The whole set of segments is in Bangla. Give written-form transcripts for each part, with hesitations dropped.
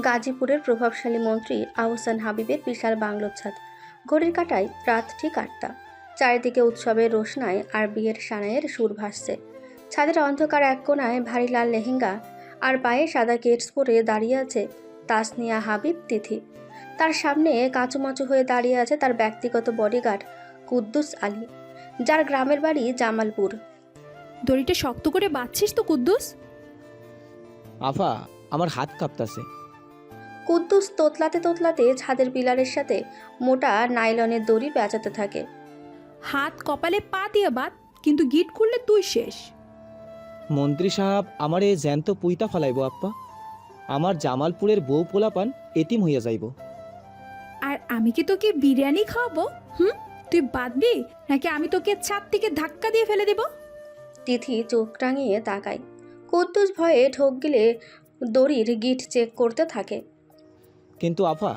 গাজীপুরের প্রভাবশালী মন্ত্রী আহসান হাবীবের বিশাল বাংলোর ছাদ। ঘড়ির কাঁটায় রাত ঠিক 8টা। চারিদিকে উৎসবের রোশনায় আর বিয়ের সানাইয়ের সুর ভাসছে। ছাদের অন্ধকার এক কোণায় ভারী লাল লেহেঙ্গা আর পায়ে সাদা কেটস পরে দাঁড়িয়ে আছে তাসনিয়া হাবিব তিথি। তার সামনে কাঁচুমাচু হয়ে দাঁড়িয়ে আছে তার ব্যক্তিগত বডিগার্ড কুদ্দুস আলী, যার গ্রামের বাড়ি জামালপুর। দড়িটা শক্ত করে বাঁধছিস তো কুদ্দুস? আফা, আমার হাত কাঁপতাছে। কুদ্দুস তোতলাতে তোতলাতে ছাদের পিলারের সাথে মোটা নাইলনের দড়ি পেঁচাতে থাকে। হাত কপালে পা দিয়ে বাঁধ, কিন্তু গিট খুললে তুই শেষ। মন্ত্রী সাহেব আমারে জ্যান্ত পুইতা ফালাইব আপ্পা। আমার জামালপুরের বউ পোলাপান এতিম হইয়া যাইব। আর আমি কি তোকে বিরিয়ানি খাওয়াবো? তুই বাঁধবি নাকি আমি তোকে ছাদ থেকে ধাক্কা দিয়ে ফেলে দেব? তিথি চোখ টাঙিয়ে তাকায়। কুদ্দুস ভয়ে ঠোক গিলে দড়ির গিট চেক করতে থাকে। কিন্তু আফা,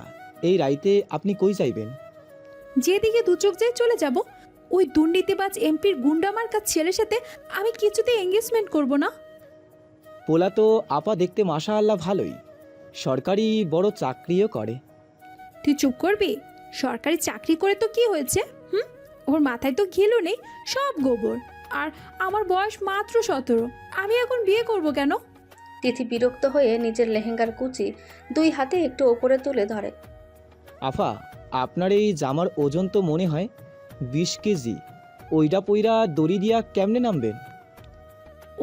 এই রাইতে আপনি কই যাইবেন? যেদিকে দু চোখ যায় চলে যাব। ওই দুর্নীতিবাজ এমপির গুন্ডামার্কা ছেলের সাথে আমি কিছুতে এঙ্গেজমেন্ট করব না। পোলা তো আপা দেখতে মাশাআল্লাহ ভালোই, সরকারি বড় চাকরিও করে। তুই চুপ করবি? সরকারি চাকরি করে তো কি হয়েছে? ওর মাথায় তো ঘিলু নেই, সব গোবর। আর আমার বয়স মাত্র 17, আমি এখন বিয়ে করব কেন? তিথি বিরক্ত হয়ে নিজের লেহেঙ্গার কুচি 2 হাতে একটু ওপরে তুলে ধরে। আফা, আপনার এই জামার ওজন তো মনে হয় 20 কেজি। ওইটা পইরা দড়ি দিয়া কেমনে নামবেন?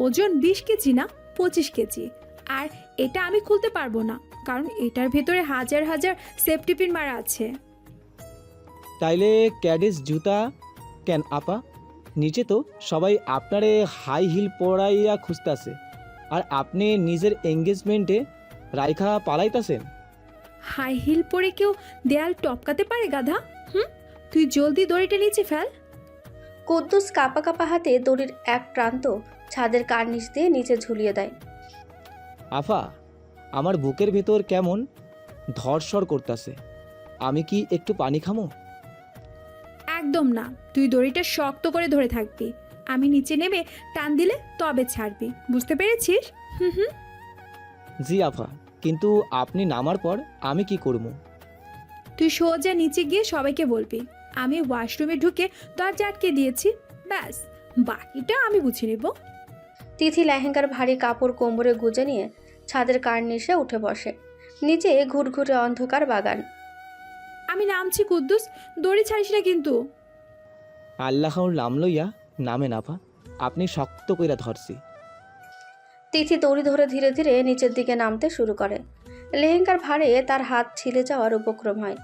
ওজন 20 কেজি না, 25 কেজি। আর এটা আমি খুলতে পারবো না, কারণ এটার ভেতরে হাজার হাজার সেফটি পিন মারা আছে। তাইলে ক্যাডেস জুতা কেন আপা? নিচে তো সবাই আপনারে হাই হিল পরাইয়া খুঁজতেছে, আর আপনি নিজের এঙ্গেজমেন্টে রাইখা পালাইতাছেন। হাই হিল পরে কেউ দেয়াল টপকাতে পারে গাধা? তুই জলদি দড়িটা নিচে ফেল। কুদ্দুস কাপা কাপা হাতে দড়ির এক প্রান্ত ছাদের কার্নিশ দিয়ে নিচে ঝুলিয়ে দেয়। আফা, আমার বুকের ভেতর কেমন ধরসর করতেছে। আমি কি একটু পানি খামো? একদম না, তুই দড়িটা শক্ত করে ধরে থাকবি। আমি নিচে নেমে টান দিলে তবে ছাড়বি, বুঝতে পেরেছিস? জি আফা, কিন্তু আপনি নামার পর আমি কি করবো? তুই সোজা নিচে গিয়ে সবাইকে বলবি আমি ওয়াশরুমে ঢুকে দরজা আটকে দিয়েছি। ব্যাস, বাকিটা আমি বুঝে নেব। তিথি লেহেঙ্গার ভারী কাপড় কোমরে গুজে নিয়ে ছাদের কার্নিশে উঠে বসে। নিচে ঘুরঘুরে অন্ধকার বাগান। আমি নামছি কুদ্দুস, দড়ি ছাড়িস না কিন্তু। আল্লাহর নাম লইয়া নামে নাফা, আপনি শক্ত কইরা ধরছি। তিথি দড়ি ধরে ধীরে ধীরে নিচের দিকে নামতে শুরু করে। লেহেঙ্গার ভারে তার হাত ছিলে যাওয়ার উপক্রম হয়।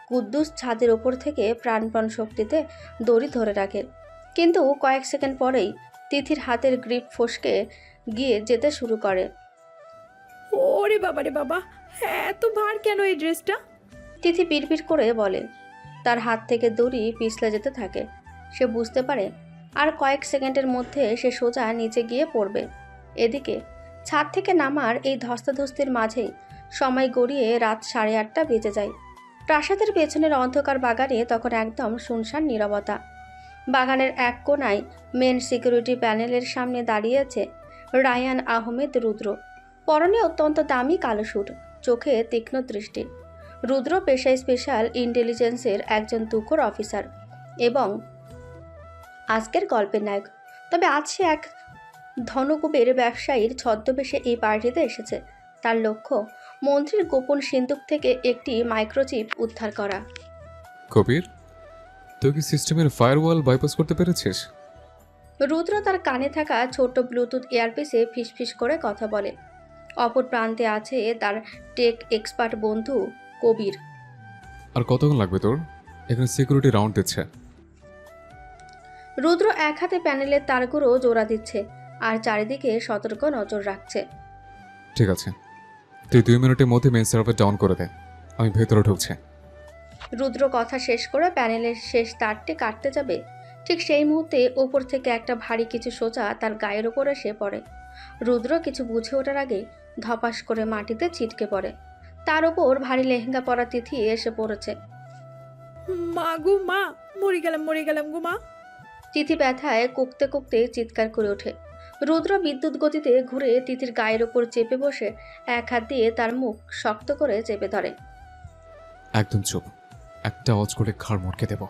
কুদ্দুস ছাদের ওপর থেকে প্রাণপণ শক্তিতে দড়ি ধরে রাখে, কিন্তু কয়েক সেকেন্ড পরেই তিথির হাতের গ্রিপ ফসকে গিয়ে যেতে শুরু করে। ওরে বাবা রে বাবা, এত ভার কেন এই ড্রেসটা? তিথি বিড়বিড় করে বলে। তার হাত থেকে দড়ি পিছলে যেতে থাকে। সে বুঝতে পারে আর কয়েক সেকেন্ডের মধ্যে সে সোজা নিচে গিয়ে পড়বে। এদিকে ছাদ থেকে নামার এই ধস্তাধস্তির মাঝেই সময় গড়িয়ে রাত 8:30 বেজে যায়। প্রাসাদের পেছনের অন্ধকার বাগানে তখন একদম শুনশান নীরবতা। বাগানের এক কোণায় মেন সিকিউরিটি প্যানেলের সামনে দাঁড়িয়ে আছে রায়ান আহমেদ রুদ্র। পরনে অত্যন্ত দামি কালো স্যুট, চোখে তীক্ষ্ণ দৃষ্টি। রুদ্র পেশায় স্পেশাল ইন্টেলিজেন্সের একজন তুখোড় অফিসার এবং আজকের গল্পের নায়ক। তবে আজ সে এক ধনকুবের ব্যবসায়ীর ছদ্মবেশে এই পার্টিতে এসেছে। তার লক্ষ্য মন্ত্রীর গোপন সিন্দুক থেকে একটি মাইক্রোচিপ উদ্ধার করা। কবির, তুই কি সিস্টেমের ফায়ারওয়াল বাইপাস করতে পেরেছিস? রুদ্র তার কানে থাকা ছোট্ট ব্লুটুথ এয়ারপিসে ফিসফিস করে কথা বলে। অপর প্রান্তে আছে তার টেক এক্সপার্ট বন্ধু কবির। আর কতক্ষণ লাগবে তোর? এখানে সিকিউরিটি রাউন্ড দিচ্ছে। রুদ্র এক হাতে প্যানেলের তারগুলো জোড়া দিচ্ছে আর চারিদিকে সতর্ক নজর রাখছে। ঠিক আছে, তুই 2 মিনিটের মধ্যে মেন সার্ভার ডাউন করে দে, আমি ভেতরে ঢুকছি। রুদ্র কথা শেষ করে প্যানেলের শেষ তারটি কাটতে যাবে, ঠিক সেই মুহূর্তে ওপর থেকে একটা ভারী কিছু সোজা তার গায়ের ওপর এসে পড়ে। রুদ্র কিছু বুঝে ওঠার আগে ধপাস করে মাটিতে ছিটকে পড়ে। তার ওপর ভারী লেহেঙ্গা পরা তিথি এসে পড়েছে। মা গো মা, মরে গেলাম গো মা। তিথি ব্যথায় কুকতে কুকতে চিৎকার করে ওঠে। রুদ্র বিদ্যুৎ গতিতে ঘুরে তিথির গায়ের ওপর চেপে বসে এক হাত দিয়ে তার মুখ শক্ত করে চেপে ধরে। একদম চুপ, একটা আওয়াজ করে ঘাড় মটকে দেব।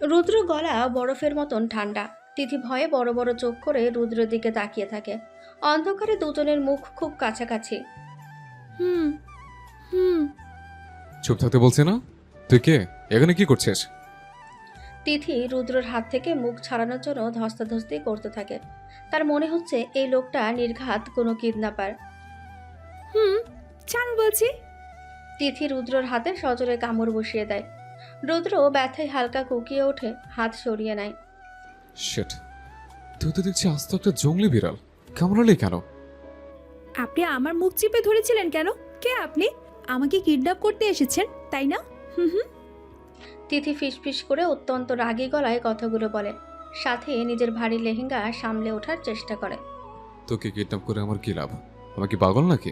রুদ্র গলা বরফের মতন ঠান্ডা। তিথি ভয়ে বড় বড় চোখ করে রুদ্রের দিকে তাকিয়ে থাকে। অন্ধকারে দুজনের মুখ খুব কাছাকাছি। হুম হুম চুপ থাকতে বলছি না? তুই কে? এখানে কি করছিস? তিথি রুদ্রর হাত থেকে মুখ ছাড়ানোর জন্য ধস্তাধস্তি করতে থাকে। তার মনে হচ্ছে এই লোকটা নির্ঘাত কোনো কিডন্যাপার। হুম ছাড়ুন বলছি। তিথি রুদ্রর হাতে সজোরে কামড় বসিয়ে দেয়। রুদ্র ব্যথায় হালকা কুকিয়ে ওঠে, হাত সরিয়ে নেয়। শিট, তুই তো দেখছি আস্ত একটা জঙ্গলি বিড়াল। কামড়ালি কেন? আপনি আমার মুখ চিপে ধরেছিলেন কেন? কে আপনি? আমাকে কিডন্যাপ করতে এসেছেন তাই না? হুম হুম তিথি ফিসফিস করে অত্যন্ত রাগী গলায় কথাগুলো বলে, সাথে নিজের ভারী লেহেঙ্গা সামলে ওঠার চেষ্টা করে। তোকে কিডন্যাপ করে আমার কি লাভ? আমার কি পাগল নাকি?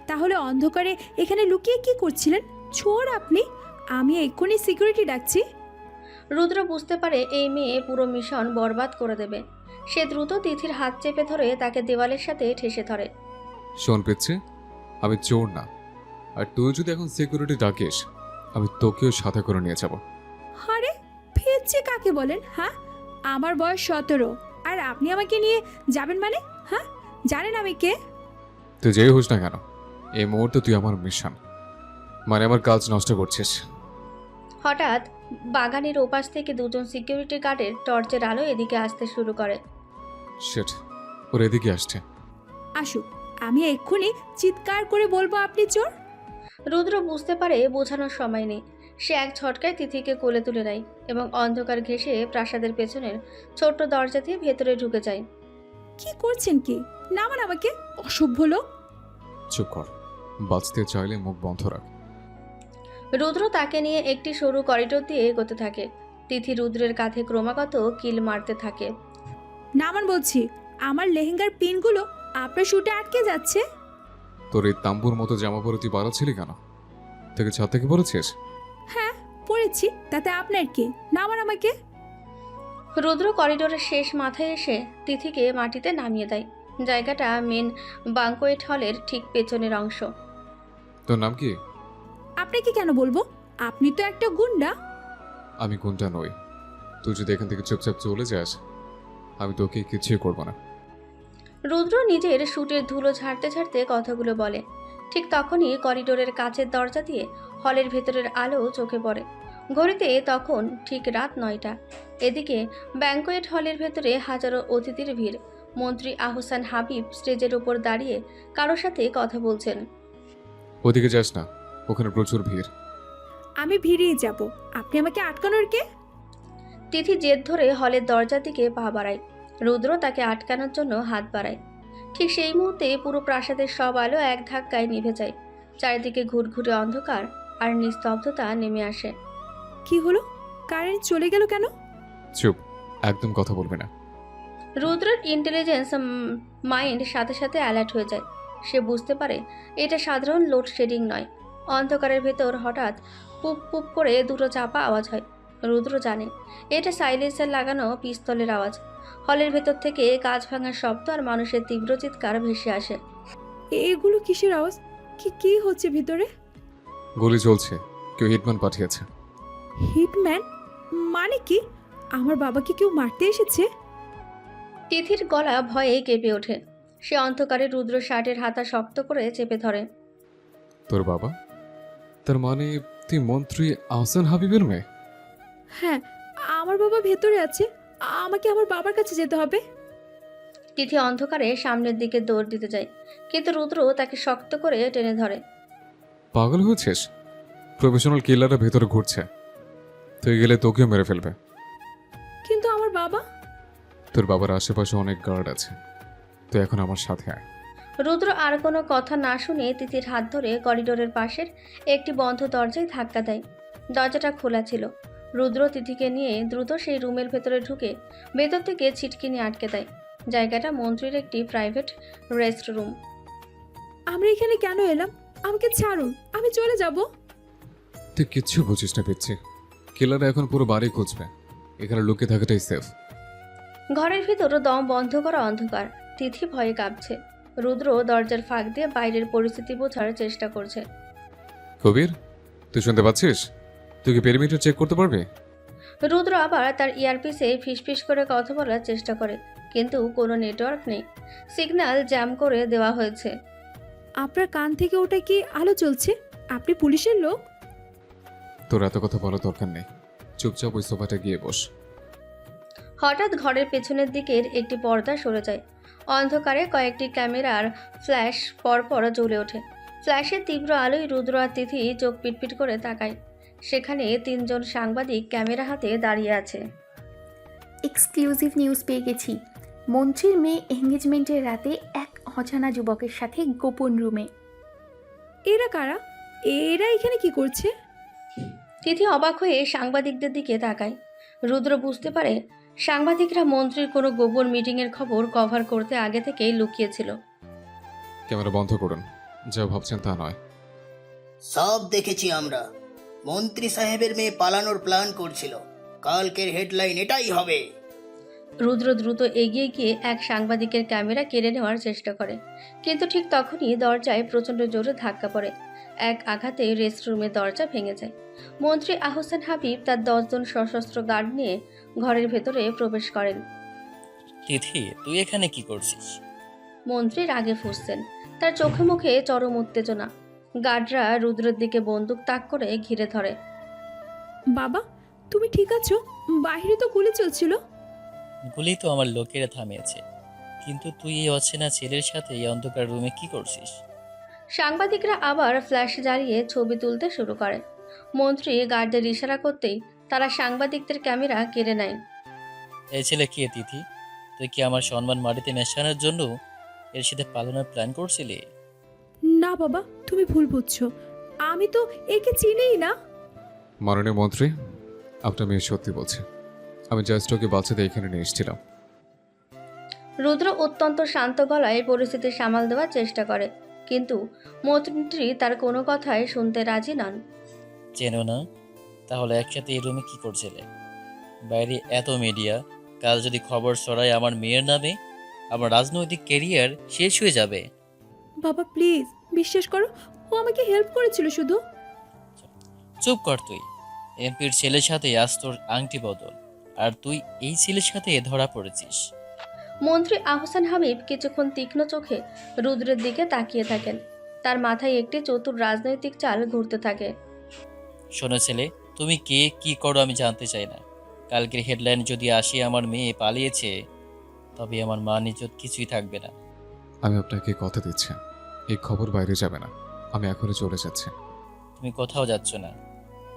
তাহলে অন্ধকারে এখানে লুকিয়ে কি করছিলেন? চোর আপনি। আমি এক্ষুনি সিকিউরিটি ডাকছি। রুদ্র বুঝতে পারে এই মেয়ে পুরো মিশন বরবাদ করে দেবে। সে দ্রুত তিথির হাত চেপে ধরে তাকে দেওয়ালের সাথে ঠেসে ধরে। শোন পিচ্ছে, আমি চোর না। আর তুই যদি এখন সিকিউরিটি ডাকিস, আমি তোকেও সাথে করে নিয়ে যাব। আরে ফেচ্ছে কাকে বলেন? হ্যাঁ, আমার বয়স 17 আর আপনি আমাকে নিয়ে যাবেন মানে? হ্যাঁ, জানেন আমি কে? তুই যেই হোস না কেন, এই মুহূর্তে তুই আমার মিশন মানে আমার কাজ নষ্ট করছিস। হঠাৎ বাগানের ওপাশ থেকে দুজন সিকিউরিটি গার্ডের টর্চের আলো এদিকে আসতে শুরু করে। শিট, ওর এদিকে আসছে। আসুক, আমি এক্ষুনি চিৎকার করে বলবো আপনি চোর। রুদ্র বুঝতে পারে বোঝানোর সময় নেই। সে এক ঝটকায় তিথিকে কোলে তুলে নেয় এবং অন্ধকার ঘেঁষে প্রাসাদের পেছনের ছোট্ট দরজা দিয়ে ভেতরে ঢুকে যায়। কি করছেন কি? নামান আমাকে, অসভ্য লোক। চুপ কর, বাঁচতে চাইলে মুখ বন্ধ রাখ। রুদ্র তাকে নিয়ে একটি সরু করিডোর দিয়ে এগোতে থাকে। তিথি রুদ্রের কাঁধে ক্রমাগত কিল মারতে থাকে। নামান বলছি, আমার লেহেঙ্গার পিনগুলো আপনার শুটে আটকে যাচ্ছে। তোর এই তাম্বুর মতো জামা পরে তুই পালাচ্ছিলি কেন? তোকে ছাদ থেকে পড়েছিস? হ্যাঁ পড়েছি, তাতে আপনার কি? নামান আমাকে। রুদ্র করিডোরের শেষ মাথায় এসে তিথিকে মাটিতে নামিয়ে দেয়। জায়গাটা মেন বাঙ্কোয়েট হলের ঠিক পেছনের অংশ। তোর নাম কি? আপনাকে কেন বলবো? আপনি তো একটা গুন্ডা। আমি কোনটা নই। তুই যদি এখান থেকে চুপচাপ চলে যাস, আমি তোকে কিছুই করবো না। রুদ্র নিজের শুটের ধুলো ঝাড়তে ঝাড়তে কথাগুলো বলে। ঠিক তখনই করিডোরের কাচের দরজা দিয়ে হলের ভেতরের আলো চোখে পড়ে। ঘড়িতে তখন ঠিক রাত 9টা। এদিকে ব্যাঙ্কোয়েট হলের ভেতরে হাজারো অতিথির ভিড়। মন্ত্রী আহসান হাবিব স্টেজের উপর দাঁড়িয়ে কারোর সাথে কথা বলছেন। ওদিকে যাস না, ওখানে প্রচুর ভিড়। আমি ভিড়িয়ে যাব, আপনি আমাকে আটকানোর কে? তিথি জেদ ধরে হলের দরজার দিকে পা বাড়ায়। রুদ্র তাকে আটকানোর জন্য হাত বাড়ায়। ঠিক সেই মুহূর্তে পুরো প্রাসাদের সব আলো এক ধাক্কায় নিভে যায়। চারিদিকে ঘুটঘুটে অন্ধকার আর নিস্তব্ধতা নেমে আসে। কি হলো? কারেন্ট চলে গেল কেন? চুপ, একদম কথা বলবি না। রুদ্রের ইন্টেলিজেন্স মাইন্ড সাথে সাথে অ্যালার্ট হয়ে যায়। সে বুঝতে পারে এটা সাধারণ লোডশেডিং নয়। অন্ধকারের ভেতর হঠাৎ পুপ পুপ করে দুটো চাপা আওয়াজ হয়। রুদ্র জানে এটা সাইলেন্সার লাগানো পিস্তলের আওয়াজ। হলের ভেতর থেকে কাঁচ ভাঙার শব্দ আর মানুষের তীব্র চিৎকার ভেসে আসে। এগুলো কিসের আওয়াজ? কি হচ্ছে ভিতরে? গুলি চলছে, কেউ হিটম্যান পাঠিয়েছে। হিটম্যান মানে কি? আমার বাবাকে কেউ মারতে এসেছে? তিথির গলা ভয়ে কেঁপে ওঠে। সে অন্ধকারে রুদ্র শার্টের হাতা শক্ত করে চেপে ধরে। তোর বাবা? তার মানে তুই মন্ত্রী আহসান হাবিবের মেয়ে? হ্যাঁ, আমার বাবা ভেতরে আছে। আমাকে আমার বাবার কাছে যেতে হবে। তিথি অন্ধকারে সামনের দিকে দৌড় দিতে যায়, কিন্তু রুদ্র তাকে শক্ত করে টেনে ধরে। পাগল হয়েছিস? প্রফেশনাল কিলাররা ভেতরে ঘুরছে, তুই গেলে তোকেও মেরে ফেলবে। কিন্তু আমার বাবা? তোর বাবার আশেপাশে অনেক গার্ড আছে, তুই এখন আমার সাথে আয়। রুদ্র আর কোনো কথা না শুনে তিথির হাত ধরে করিডোরের পাশের একটি বন্ধ দরজায় ধাক্কা দেয়। দরজাটা খোলা ছিল। রুদ্র তিথিকে নিয়ে দ্রুত সেই রুমের ভেতরে ঢুকে ভেতর থেকে ছিটকিনি আটকে দেয়। জায়গাটা মন্ত্রীর একটি প্রাইভেট রেস্ট রুম। আমরা এখানে কেন এলাম? আমাকে ছাড়ুন, আমি চলে যাব। তুই কিচ্ছু বুঝিস না পিচ্ছি। কিলাররা এখন পুরো বাড়ি খুঁজবে, এখানে লুকিয়ে থাকাটাই সেফ। ঘরের ভিতর দম বন্ধ করা অন্ধকার। তিথি ভয়ে কাঁপছে। রুদ্র দরজার ফাঁক দিয়ে বাইরের পরিস্থিতি বোঝার চেষ্টা করছে। কবির, তুই শুনতে পাচ্ছিস? তুই কি পেরিমিটার চেক করতে পারবি? রুদ্র আবার তার ইয়ারপিসে ফিসফিস করে কথা বলার চেষ্টা করে, কিন্তু কোনো নেটওয়ার্ক নেই। সিগন্যাল জ্যাম করে দেওয়া হয়েছে। আপনার কান থেকে ওটা কি আলো চলছে? আপনি পুলিশের লোক? তোর এত কথা বলার দরকার নেই, চুপচাপ ওই সোফাটা গিয়ে বস। হঠাৎ ঘরের পেছনের দিকের একটি পর্দা সরে যায়। অন্ধকারে কয়েকটি ক্যামেরার ফ্ল্যাশ পরপর জ্বলে ওঠে। ফ্ল্যাশের তীব্র আলোয় রুদ্র আর তিথি চোখ পিটপিট করে তাকায়। সেখানে 3 জন সাংবাদিক ক্যামেরা হাতে দাঁড়িয়ে আছে। এক্সক্লুসিভ নিউজ পেয়ে গেছি। মন্ত্রীর মেয়ে এঙ্গেজমেন্টের রাতে এক অজানা যুবকের সাথে গোপন রুমে। এরা কারা? এরা এখানে কি করছে? তিথি অবাক হয়ে সাংবাদিকদের দিকে তাকায়। রুদ্র বুঝতে পারে সাংবাদিকরা মন্ত্রীর কোনো গোপন মিটিংয়ের খবর কভার করতে আগে থেকেই লুকিয়েছিল। ক্যামেরা বন্ধ করুন, যা ভাবছেন তা নয়। সব দেখেছি আমরা। মন্ত্রী সাহেবের মেয়ে পালানোর প্ল্যান করছিল। কালকের হেডলাইন এটাই হবে। রুদ্র দ্রুত এগিয়ে গিয়ে এক সাংবাদিকের ক্যামেরা কেড়ে নেওয়ার চেষ্টা করে, কিন্তু ঠিক তখনই দরজায় প্রচণ্ড জোরে ধাক্কা পড়ে। এক আঘাতে রেস্টরুমের দরজা ভেঙে যায়। মন্ত্রী আহসান হাবিব তার 10 জন সশস্ত্র গার্ড নিয়ে ঘরের ভেতরে প্রবেশ করেন। তিথি, তুই এখানে কি করছিস? মন্ত্রী রাগে ফুঁসছেন, তার চোখে মুখে চরম উত্তেজনা। গার্ডরা রুদ্রের দিকে বন্দুক তাক করে ঘিরে ধরে। বাবা, তুমি ঠিক আছো? বাইরে তো গুলি চলছিল। গুলি তো আমার লোকেরা থামিয়েছে, কিন্তু তুই এই অচেনা ছেলের সাথে এই অন্ধকার রুমে কি করছিস? সাংবাদিকরা আবার ফ্ল্যাশ জ্বালিয়ে ছবি তুলতে শুরু করে। মন্ত্রী গার্ডদের ইশারা করতেই তারা সাংবাদিকদের ক্যামেরা কেড়ে নেয়। এই ছেলে কে তিথি? তুই কি আমার সম্মান মাটিতে মেশানোর জন্য এর সাথে পালানোর প্ল্যান করছিলি? না বাবা, তুমি ভুল বুঝছো। আমি তো একে চিনিই না। মাননীয় মন্ত্রী, আপনার মেয়ে সত্যি বলছে। আমি জাস্ট ওকে বাচ্চাদের এখানে নিয়ে এসেছিলাম। রুদ্র অত্যন্ত শান্ত গলায় পরিস্থিতি সামাল দেওয়ার চেষ্টা করে, কিন্তু মন্ত্রী তার কোনো কথাই শুনতে রাজি নন। চেনো না? তাহলে একসাথে এই রুমে কি করছিলে? বাইরে এত মিডিয়া, কাল যদি খবর ছড়ায় আমার মেয়ের নামে, আমার রাজনৈতিক ক্যারিয়ার শেষ হয়ে যাবে। বাবা প্লিজ বিশ্বাস করো, ও আমাকে হেল্প করেছিল শুধু। চুপ কর তুই। এমপির ছেলের সাথে আজ তোর আংটি বদল, আর তুই এই ছেলের সাথে ধরা পড়েছিস। মন্ত্রী আহসান হাবিব কিছুক্ষণ তীক্ষ্ণ চোখে রুদ্রের দিকে তাকিয়ে থাকেন। তার মাথায় একটি চতুর রাজনৈতিক চাল ঘুরতে থাকে। শোনো ছেলে, তুমি কে কি করো আমি জানতে চাই না। কালকের হেডলাইন যদি আসে আমার মেয়ে পালিয়েছে, তবে আমার মান ইজ্জত কিছুই থাকবে না। আমি আপনাকে কথা দিচ্ছি, এই খবর বাইরে যাবে না। আমি এখনই চলে যাচ্ছি। তুমি কোথাও যাচ্ছ না।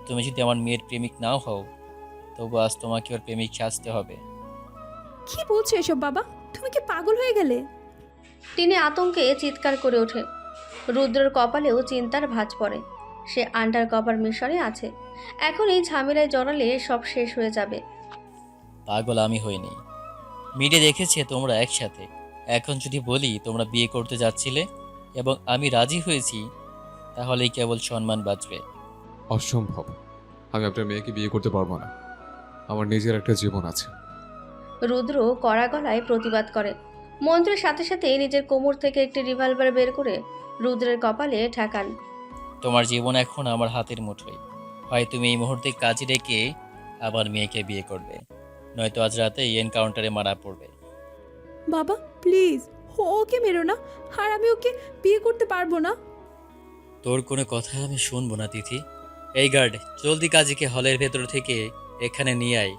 তুমি যদি আমার মেয়ের প্রেমিক নাও হও, তবু আজ তোমাকে ওর প্রেমিক সাজতে হবে। কি বলছো এসব বাবা? তুমি কি পাগল হয়ে গেলে? তিনি আতঙ্কে চিৎকার করে ওঠে। রুদ্রের কপালেও চিন্তার ভাঁজ পড়ে। সে আন্ডার কভার মিশনে আছে। এখন এই ঝামেলায় জড়ালে সব শেষ হয়ে যাবে। পাগল আমি হইনি। মিডিয়া দেখেছে তোমরা একসাথে। এখন যদি বলি তোমরা বিয়ে করতে যাচ্ছিলে এবং আমি রাজি হয়েছি, তাহলেই কেবল সম্মান বাঁচবে। অসম্ভব। আমি আপনার মেয়েকে বিয়ে করতে পারবো না। আমার নিজের একটা জীবন আছে। রুদ্র কড়া গলায় প্রতিবাদ করে। মন্ত্রীর সাথে সাথে নিজের কোমর থেকে একটি রিভলভার বের করে রুদ্রের কপালে ঠেকান। তোমার জীবন এখন আমার হাতের মুঠোয়। হয় তুমি এই মুহূর্তে কাজে রেখে আবার মেয়েকে বিয়ে করবে, নয়তো আজ রাতে এনকাউন্টারে মারা পড়বে। বাবা প্লিজ, ওকে মেরো না। আর আমি ওকে বিয়ে করতে পারবো না। তোর কোনো কথা আমি শুনবো না তিথি। এই গার্ড, জলদি কাজীকে হলের ভেতর থেকে এখানে নিয়ে আয়।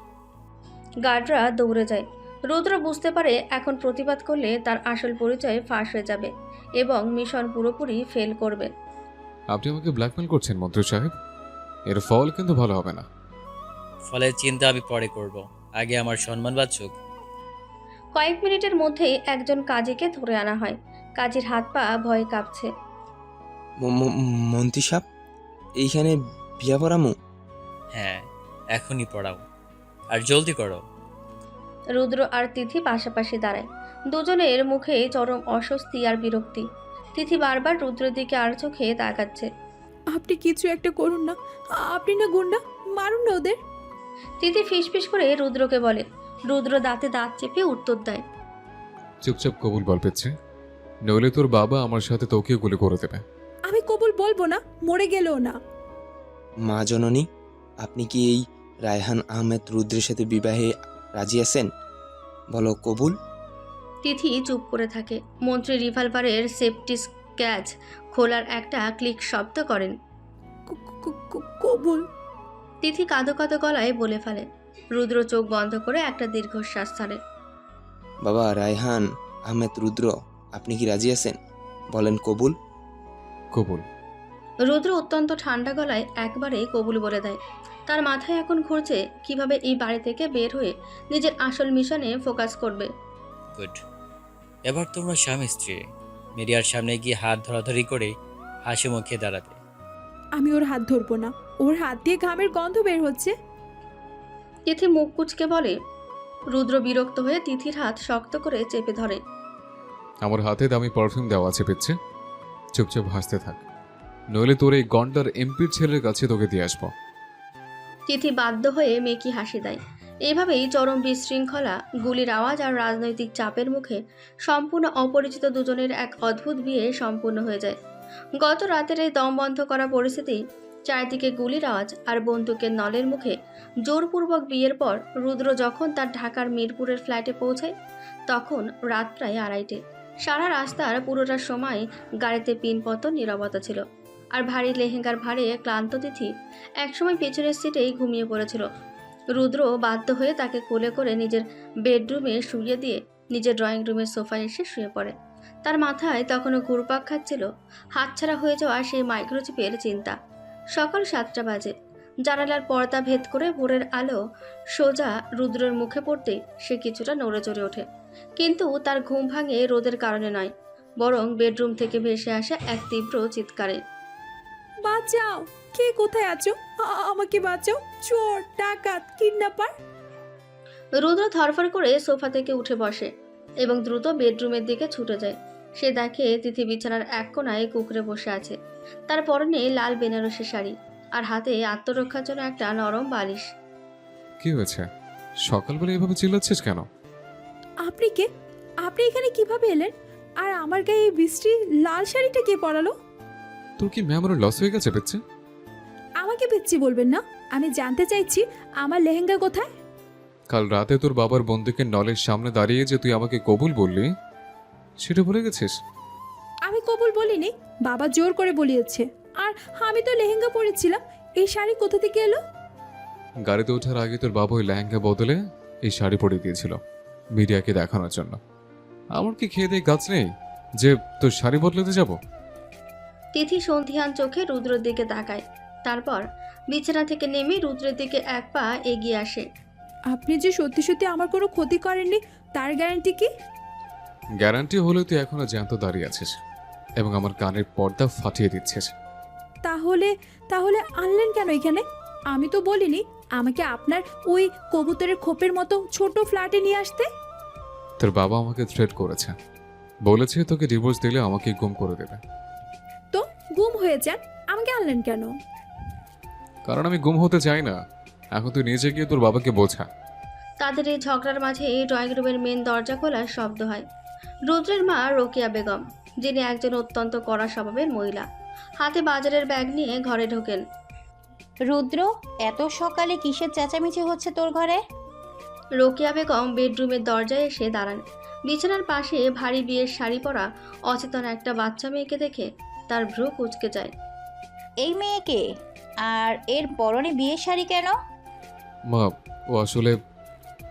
গার্ডরা দৌড়ে যায়। রুদ্র বুঝতে পারে এখন প্রতিবাদ করলে তার আসল পরিচয় ফাঁস হয়ে যাবে এবং মিশন পুরোপুরি ফেল করবে। আপনি আমাকে ব্ল্যাকমেল করছেন মন্ত্রী সাহেব। এর ফল কিন্তু ভালো হবে না। ফলের চিন্তা আমি পরে করব, আগে আমার সম্মান বাঁচুক। কয়েক মিনিটের মধ্যেই একজন কাজীকে ধরে আনা হয়। কাজীর হাত পা ভয়ে কাঁপছে। মন্ত্রী সাহেব, এইখানে বিয়া পড়ামু? হ্যাঁ, এখনই পড়াও, আর জলদি করো। রুদ্র আর তিথি পাশাপাশি দাঁড়ায়। দুজনের মুখে চরম অস্বস্তি আর বিরক্তি। তিথি বারবার রুদ্রের দিকে আর চোখে তাকাচ্ছে। আপনি কিছু একটা করুন না। আপনি না গুন্ডা, মারুন না ওদের। তিথি ফিসফিস করে রুদ্রকে বলে। রুদ্র দাঁতে দাঁত চেপে উত্তর দেয়। চুপচাপ কবুল বল পেচ্ছে, নইলে তোর বাবা আমার সাথে তোকেও গুলি করে দেবে। আমি কবুল বলবো না, মরে গেলেও না। মা জননী, আপনি কি এই রায়হান আহমেদ রুদ্রের সাথে বিবাহে রাজি আছেন? বলো কবুল। তিথি চুপ করে থাকে। মন্ত্রী রিভলভারের সেফটি ক্যাচ খোলার একটা ক্লিক শব্দ করেন। কবুল। তিথি কাঁদো কাঁদো গলায় বলে ফেলে। রুদ্র চোখ বন্ধ করে একটা দীর্ঘশ্বাস ছাড়ে। বাবা রায়হান আহমেদ রুদ্র, আপনি কি রাজি আছেন? বলেন কবুল। কবুল। রুদ্র অত্যন্ত ঠান্ডা গলায় একবারে কবুল বলে দেয়। তার মাথায় এখন ঘুরছে কিভাবে এই বাড়ি থেকে বের হয়ে নিজের আসল মিশনে ফোকাস করবে। গুড। এবার তোমরা স্বামী স্ত্রী মিডিয়ার সামনে গিয়ে হাত ধরাধরি করে হাসি মুখে দাঁড়াবে। আমি ওর হাত ধরবো না, ওর হাত দিয়ে ঘামের গন্ধ বের হচ্ছে। তিথি মুখ কুচকে বলে। রুদ্র বিরক্ত হয়ে তিথির হাত শক্ত করে চেপে ধরে। আমার হাতে দামি পারফিউম দেওয়া আছে পেচ্ছে, চুপচাপ হাসতে থাক, নইলে তোর এই গন্ডার এমপির ছেলের কাছে তোকে দিয়ে আসবো। তিথি বাধ্য হয়ে মেকি হাসি দেয়। এইভাবেই চরম বিশৃঙ্খলা, গুলির আওয়াজ আর রাজনৈতিক চাপের মুখে সম্পূর্ণ অপরিচিত দুজনের এক অদ্ভুত বিয়ে সম্পূর্ণ হয়ে যায়। গত রাতের এই দম বন্ধ করা পরিস্থিতি, চারিদিকে গুলির আওয়াজ আর বন্দুকের নলের মুখে জোরপূর্বক বিয়ের পর রুদ্র যখন তার ঢাকার মিরপুরের ফ্ল্যাটে পৌঁছায় তখন রাত প্রায় 2:30। সারা রাস্তার পুরোটা সময় গাড়িতে পিনপতন নীরবতা ছিল। আর ভারী লেহেঙ্গার ভারে ক্লান্ত তিথি একসময় পেছনের সিটেই ঘুমিয়ে পড়েছিল। রুদ্র বাধ্য হয়ে তাকে কোলে করে নিজের বেডরুমে শুইয়ে দিয়ে নিজের ড্রয়িং রুমের সোফায় এসে শুয়ে পড়ে। তার মাথায় তখনও ঘুরপাক খাচ্ছিল হাতছাড়া হয়ে যাওয়া সেই মাইক্রোচিপের চিন্তা। সকাল 7টা বাজে। জানালার পর্দা ভেদ করে ভোরের আলো সোজা রুদ্রের মুখে পড়তে সে কিছুটা নড়ে চড়ে ওঠে। কিন্তু তার ঘুম ভাঙে রোদের কারণে নয়, বরং বেডরুম থেকে ভেসে আসা এক তীব্র চিৎকারে। বাঁচাও, কে কোথায় আছো? আমাকে বাঁচাও, চোর, ডাকাত, কিডন্যাপার। রুদ্র ধরফর করে সোফা থেকে উঠে বসে এবং দ্রুত বেডরুমের দিকে ছুটে যায়। সে দেখে তিথি বিছানার এক কোণায় কুঁকড়ে বসে আছে। তার পরনে লাল বেনারসি শাড়ি আর হাতে আত্মরক্ষার জন্য একটা নরম বালিশ। কি হয়েছে? সকালবেলা এভাবে চিল্লাচ্ছিস কেন? আপনি কে? আপনি এখানে কিভাবে এলেন? আর আমার গায়ে এই বৃষ্টি লাল শাড়িটা কে পরালো? তোর কি মেমোরি লস হয়ে গেছে পেচ্ছে? আমাকে পিচ্ছি বলবেন না, আমি জানতে চাইছি আমার লেহেঙ্গা কোথায়? কাল রাতে তোর বাবার বন্দুকের নলের সামনে দাঁড়িয়ে যে তুই আমাকে কবুল বললি, সেটা ভুলে গেছিস? আমি কবুল বলিনি, বাবা জোর করে বলিয়েছে। আর আমি তো লেহেঙ্গা পরেছিলাম, এই শাড়ি কোথা থেকে এলো? গাড়িতে ওঠার আগে তোর বাবা ওই লেহেঙ্গা বদলে এই শাড়ি পরিয়ে দিয়েছিল মিডিয়াকে দেখানোর জন্য। আমার কি খেয়ে দিয়ে গাছ নেই যে তোর শাড়ি বদলাতে যাব? তিথি সন্ধিয়ান চোখে রুদ্রের দিকে তাকায়। তারপর বিছানা থেকে নেমে রুদ্রের দিকে এক পা এগিয়ে আসে। আপনি যে সত্যি সত্যি আমার কোনো ক্ষতি করেননি তার গ্যারান্টি কি? গ্যারান্টি হলেও তুই এখনো জ্যান্ত দাঁড়িয়ে আছিস এবং আমার কানের পর্দা ফাটিয়ে দিচ্ছিস। তাহলে তাহলে আনলেন কেন এখানে? আমি তো বলিনি আমাকে আপনার ওই কবুতরের খোপের মতো ছোট ফ্ল্যাটে নিয়ে আসতে। তোর বাবা আমাকে থ্রেট করেছে, বলেছে তোকে ডিভোর্স দিলে আমাকে গুম করে দেবে। তো গুম হয়ে যান, আমাকে আনলেন কেন? কারণ আমি গুম হতে চাই না। এখন তুই নিজে গিয়ে তোর বাবাকে বোঝা। তাদের এই ঝগড়ার মাঝে ড্রয়িং রুমের মেন দরজা খোলার শব্দ হয়। রুদ্রের মা রোকেয়া বেগম, যিনি একজন অত্যন্ত কড়া স্বভাবের মহিলা, হাতে বাজারের ব্যাগ নিয়ে ঘরে ঢোকেন। রুদ্র, এত সকালে কিসের চেঁচামেচি হচ্ছে তোর ঘরে? রোকেয়া বেগম বেডরুমের দরজায় এসে দাঁড়ান। বিছানার পাশে ভারী বিয়ের শাড়ি পরা অচেতন একটা বাচ্চা মেয়েকে দেখে তার ভ্রু কুঁচকে যায়। এই মেয়েকে? আর এর পরনে বিয়ের শাড়ি কেন? মা, ও আসলে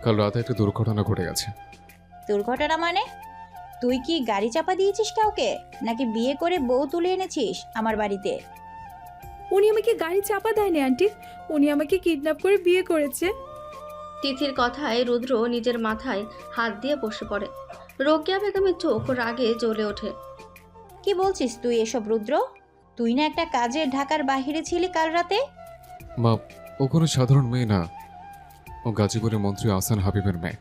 কাল রাতে একটা দুর্ঘটনা ঘটে গেছে। দুর্ঘটনা মানে? তুই কি গাড়ি চাপা দিয়েছিস কাউকে, নাকি বিয়ে করে বউ তুলে এনেছিস আমার বাড়িতে? উনি আমাকে গাড়ি চাপা দেয়নি আন্টি, উনি আমাকে কিডন্যাপ করে বিয়ে করেছে। তিথির কথায় রুদ্র নিজের মাথায় হাত দিয়ে বসে পড়ে। রোকেয়া বেগমের চোখ রাগে জ্বলে ওঠে। কি বলছিস তুই এসব রুদ্র? তুই না একটা কাজে ঢাকার বাহিরে ছিলি কাল রাতে? মা, ও কোনো সাধারণ মেয়ে না, ও গাজীপুরের মন্ত্রী আহসান হাবিবের মেয়ে।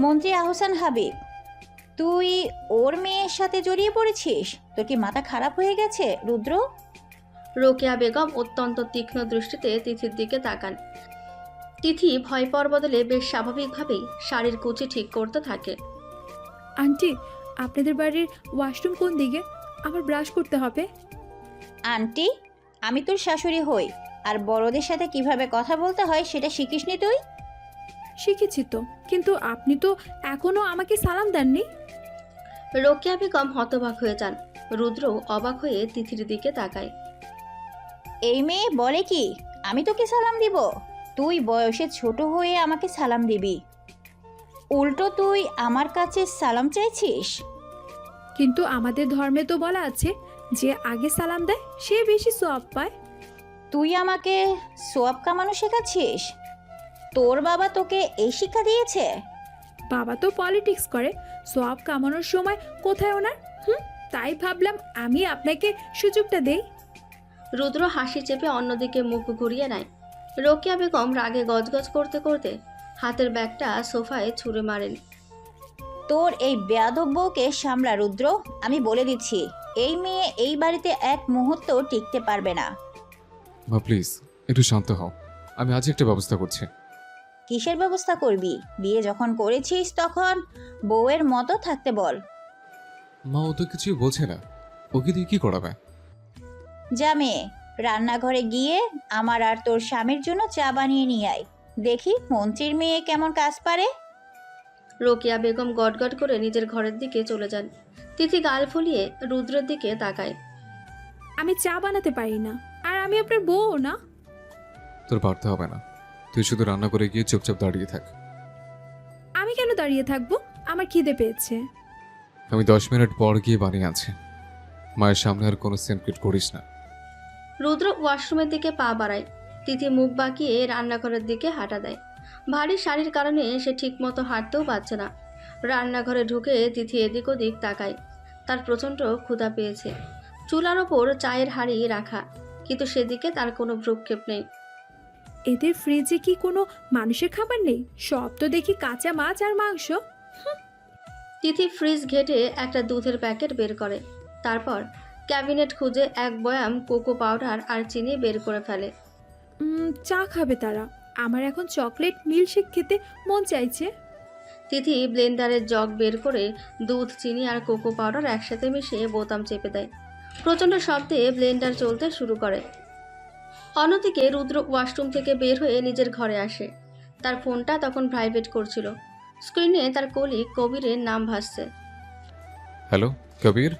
মন্ত্রী আহসান হাবিব? তুই ওর মেয়ের সাথে জড়িয়ে পড়েছিস? তোর কি মাথা খারাপ হয়ে গেছে রুদ্র? রোকেয়া বেগম অত্যন্ত তীক্ষ্ণ দৃষ্টিতে তিথির দিকে তাকান। তিথি ভয় পাওয়ার বদলে বেশ স্বাভাবিকভাবেই শাড়ির কুচি ঠিক করতে থাকে। আন্টি, আপনাদের বাড়ির ওয়াশরুম কোন দিকে? আমার ব্রাশ করতে হবে। আন্টি, আমি তোর শাশুড়ি হই, আর বড়দের সাথে কিভাবে কথা বলতে হয় সেটা শিখিসনি তুই? শিখেছি তো, কিন্তু আপনি তো এখনো আমাকে সালাম দেননি। রোকেয়া বেগম হতবাক হয়ে যান। রুদ্র অবাক হয়ে তিথির দিকে তাকায়। এই মেয়ে বলে কি আমি তোকে সালাম দিব? তুই বয়সে ছোট হয়ে আমাকে সালাম দিবি, উল্টো তুই আমার কাছে সালাম চাইছিস? কিন্তু আমাদের ধর্মে তো বলা আছে যে আগে সালাম দেয় সে বেশি সওয়াব পায়। তুই আমাকে সোয়াব কামানো শেখাচ্ছিস? তোর বাবা তোকে এই শিক্ষা দিয়েছে? বাবা তো পলিটিক্স করে, সওয়াব কামানোর সময় কোথায় ওনার? তাই ভাবলাম আমি আপনাকে সুযোগটা দেই। রুদ্র হাসি চেপে অন্যদিকে মুখ ঘুরিয়ে নেয়। রোকেয়া বেগম রাগে গজগজ করতে করতে হাতের ব্যাগটা সোফায় ছুঁড়ে মারেন। তোর এই বেয়াদব বউকে সামলা রুদ্র, আমি বলে দিচ্ছি এই মেয়ে এই বাড়িতে এক মুহূর্ত টিকতে পারবে না। মা প্লিজ একটু শান্ত হও, আমি আজ একটা ব্যবস্থা করছি। কিসের ব্যবস্থা করবি? বিয়ে যখন করেছিস তখন বউয়ের মতো থাকতে বল। মা ও তো কিছুই বলছে না, ওকে দিয়ে কি করাবে? যা মেয়ে, রান্নাঘরে গিয়ে আমার আর তোর স্বামীর জন্য চা বানিয়ে নিয়ে আয়, দেখি মন্ত্রীর মেয়ে কেমন কাজ পারে। রোকেয়া বেগম গটগট করে নিজের ঘরের দিকে চলে যান। তিথি গাল ফুলিয়ে রুদ্রের দিকে তাকায়। আমি চা বানাতে পারি না, আর আমি আপনার বউ না। তোর পারতে হবে না, তুই শুধু রান্না করে গিয়ে চুপচাপ দাঁড়িয়ে থাক। আমি কেন দাঁড়িয়ে থাকবো? আমার খিদে পেয়েছে। আমি 10 মিনিট পর গিয়ে বানিয়ে আছি। মায়ের সামনে আর কোনো সিনক্রেট করিস না। রুদ্র ওয়াশরুমের দিকে পা বাড়ায়। তিথি মুখ বাঁকিয়ে রান্নাঘরের দিকে হাঁটা দেয়। ভারী শাড়ির কারণে সে ঠিকমতো হাঁটতেও পারছে না। রান্নাঘরে ঢুকে তিথি এদিক ওদিক তাকায়। তার প্রচণ্ড ক্ষুধা পেয়েছে। চুলার ওপর চায়ের হাঁড়ি রাখা, কিন্তু সেদিকে তার কোনো ভ্রুক্ষেপ নেই। এদের ফ্রিজে কি কোনো মানুষের খাবার নেই? সব তো দেখি কাঁচা মাছ আর মাংস। তিথি ফ্রিজ ঘেটে একটা দুধের প্যাকেট বের করে। তারপর ক্যাবিনেট খুঁজে এক বয়াম কোকো পাউডার আর চিনি বের করে ফেলে। চা খাবে তারা। আমার এখন চকলেট মিল্কশেক খেতে মন চাইছে। তিথি ব্লেন্ডারের জগ বের করে দুধ, চিনি আর কোকো পাউডার একসাথে মিশিয়ে বোতাম চেপে দেয়। প্রচণ্ড শব্দে ব্লেন্ডার চলতে শুরু করে। অন্যদিকে রুদ্র ওয়াশরুম থেকে বের হয়ে নিজের ঘরে আসে। তার ফোনটা তখন ভাইব্রেট করছিল। স্ক্রিনে তার কলিগ কবিরের নাম ভাসছে। হ্যালো কবির,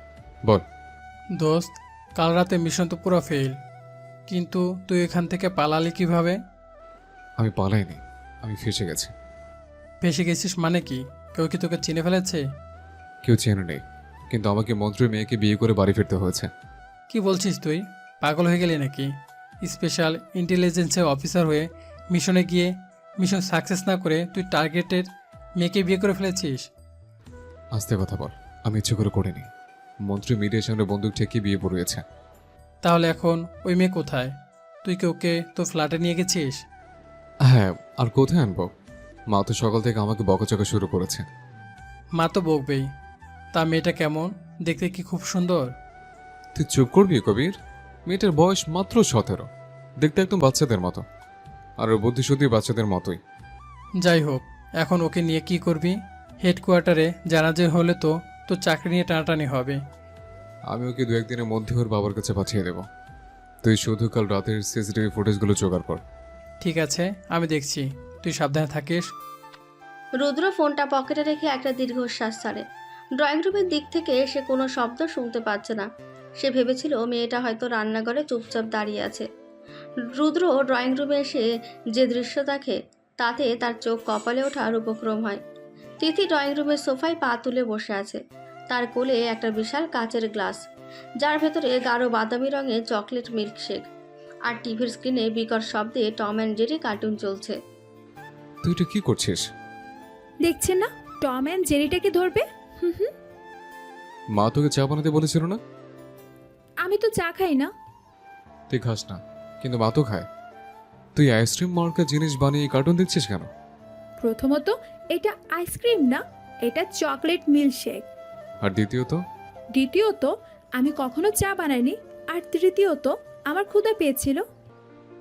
বল। দোস্ত, কাল রাতে মিশন তো পুরো ফেল, কিন্তু তুই এখান থেকে পালালি কিভাবে? আমি পালাইনি, আমি ফেসে গেছি। ফেসে গেছিস মানে কি? কেউ কি তোকে চিনে ফেলেছে? কেউ চেনে নেই, কিন্তু আমাকে মন্ত্রীর মেয়েকে বিয়ে করে বাড়ি ফিরতে হয়েছে। কি বলছিস তুই? পাগল হয়ে গেলি নাকি? স্পেশাল ইন্টেলিজেন্সের অফিসার হয়ে মিশনে গিয়ে মিশন সাকসেস না করে তুই টার্গেটের মেয়েকে বিয়ে করে ফেলেছিস? আস্তে কথা বল, আমি ইচ্ছে করে করিনি। মন্ত্রী মিডিয়ার সামনে বন্দুক ঠেকিয়ে বিয়ে পড়িয়েছে। তাহলে এখন ওই মেয়ে কোথায়? তুই কি ওকে তোর ফ্ল্যাটে নিয়ে গেছিস? হ্যাঁ, আর কোথায় আনবো? মা তো সকাল থেকে আমাকে বকাচকা শুরু করেছে। মা তো বকবেই। তা মেয়েটা কেমন দেখতে? কি খুব সুন্দর? তুই চুপ করবি কবির? মেয়েটার বয়স মাত্র 17, দেখতে একদম বাচ্চাদের মতো, আর ওর বুদ্ধি শুদ্ধি বাচ্চাদের মতোই। যাই হোক, এখন ওকে নিয়ে কি করবি? হেডকোয়ার্টারে জানাজা হলে তো তোর চাকরি নিয়ে টানাটানি হবে। আমি ওকে 2-1 দিনের মধ্যে ওর বাবার কাছে পাঠিয়ে দেব। তুই শুধু কাল রাতের সিসিটিভি ফুটেজগুলো জোগাড় কর। ঠিক আছে, আমি দেখছি। তুই সাবধানে থাকিস। রুদ্র ফোনটা পকেটে রেখে একটা দীর্ঘশ্বাস ছাড়ে। ড্রয়িং রুমের দিক থেকে সে কোনো শব্দ শুনতে পাচ্ছে না। সে ভেবেছিল মেয়েটা হয়তো রান্নাঘরে চুপচাপ দাঁড়িয়ে আছে। রুদ্র ড্রয়িং রুমে এসে যে দৃশ্য দেখে তাতে তার চোখ কপালে ওঠার উপক্রম হয়। তিথি ড্রয়িং রুমের সোফায় পা তুলে বসে আছে। তার কোলে একটা বিশাল কাচের গ্লাস, যার ভেতরে গাঢ় বাদামি রঙের চকলেট মিল্কশেক, আর টিভির স্ক্রিনে বিকট শব্দে টম অ্যান্ড জেরি কার্টুন চলছে। তুই এটা কি করছিস? দেখছেন না টম অ্যান্ড জেরিটাকে ধরবে? মা তোকে চা বানাতে বলেছিল না? আমি তো চা খাই না। তুই খাস না, কিন্তু মা তো খায়। তুই আইসক্রিম মার্কা জিনিস বানিয়ে কার্টুন দেখছিস কেন? প্রথমত এটা আইসক্রিম না, এটা চকলেট মিল্কশেক। আর দ্বিতীয়ত আমি কখনো চা বানাইনি। আর তৃতীয়ত আমার ক্ষুধা পেয়েছিল।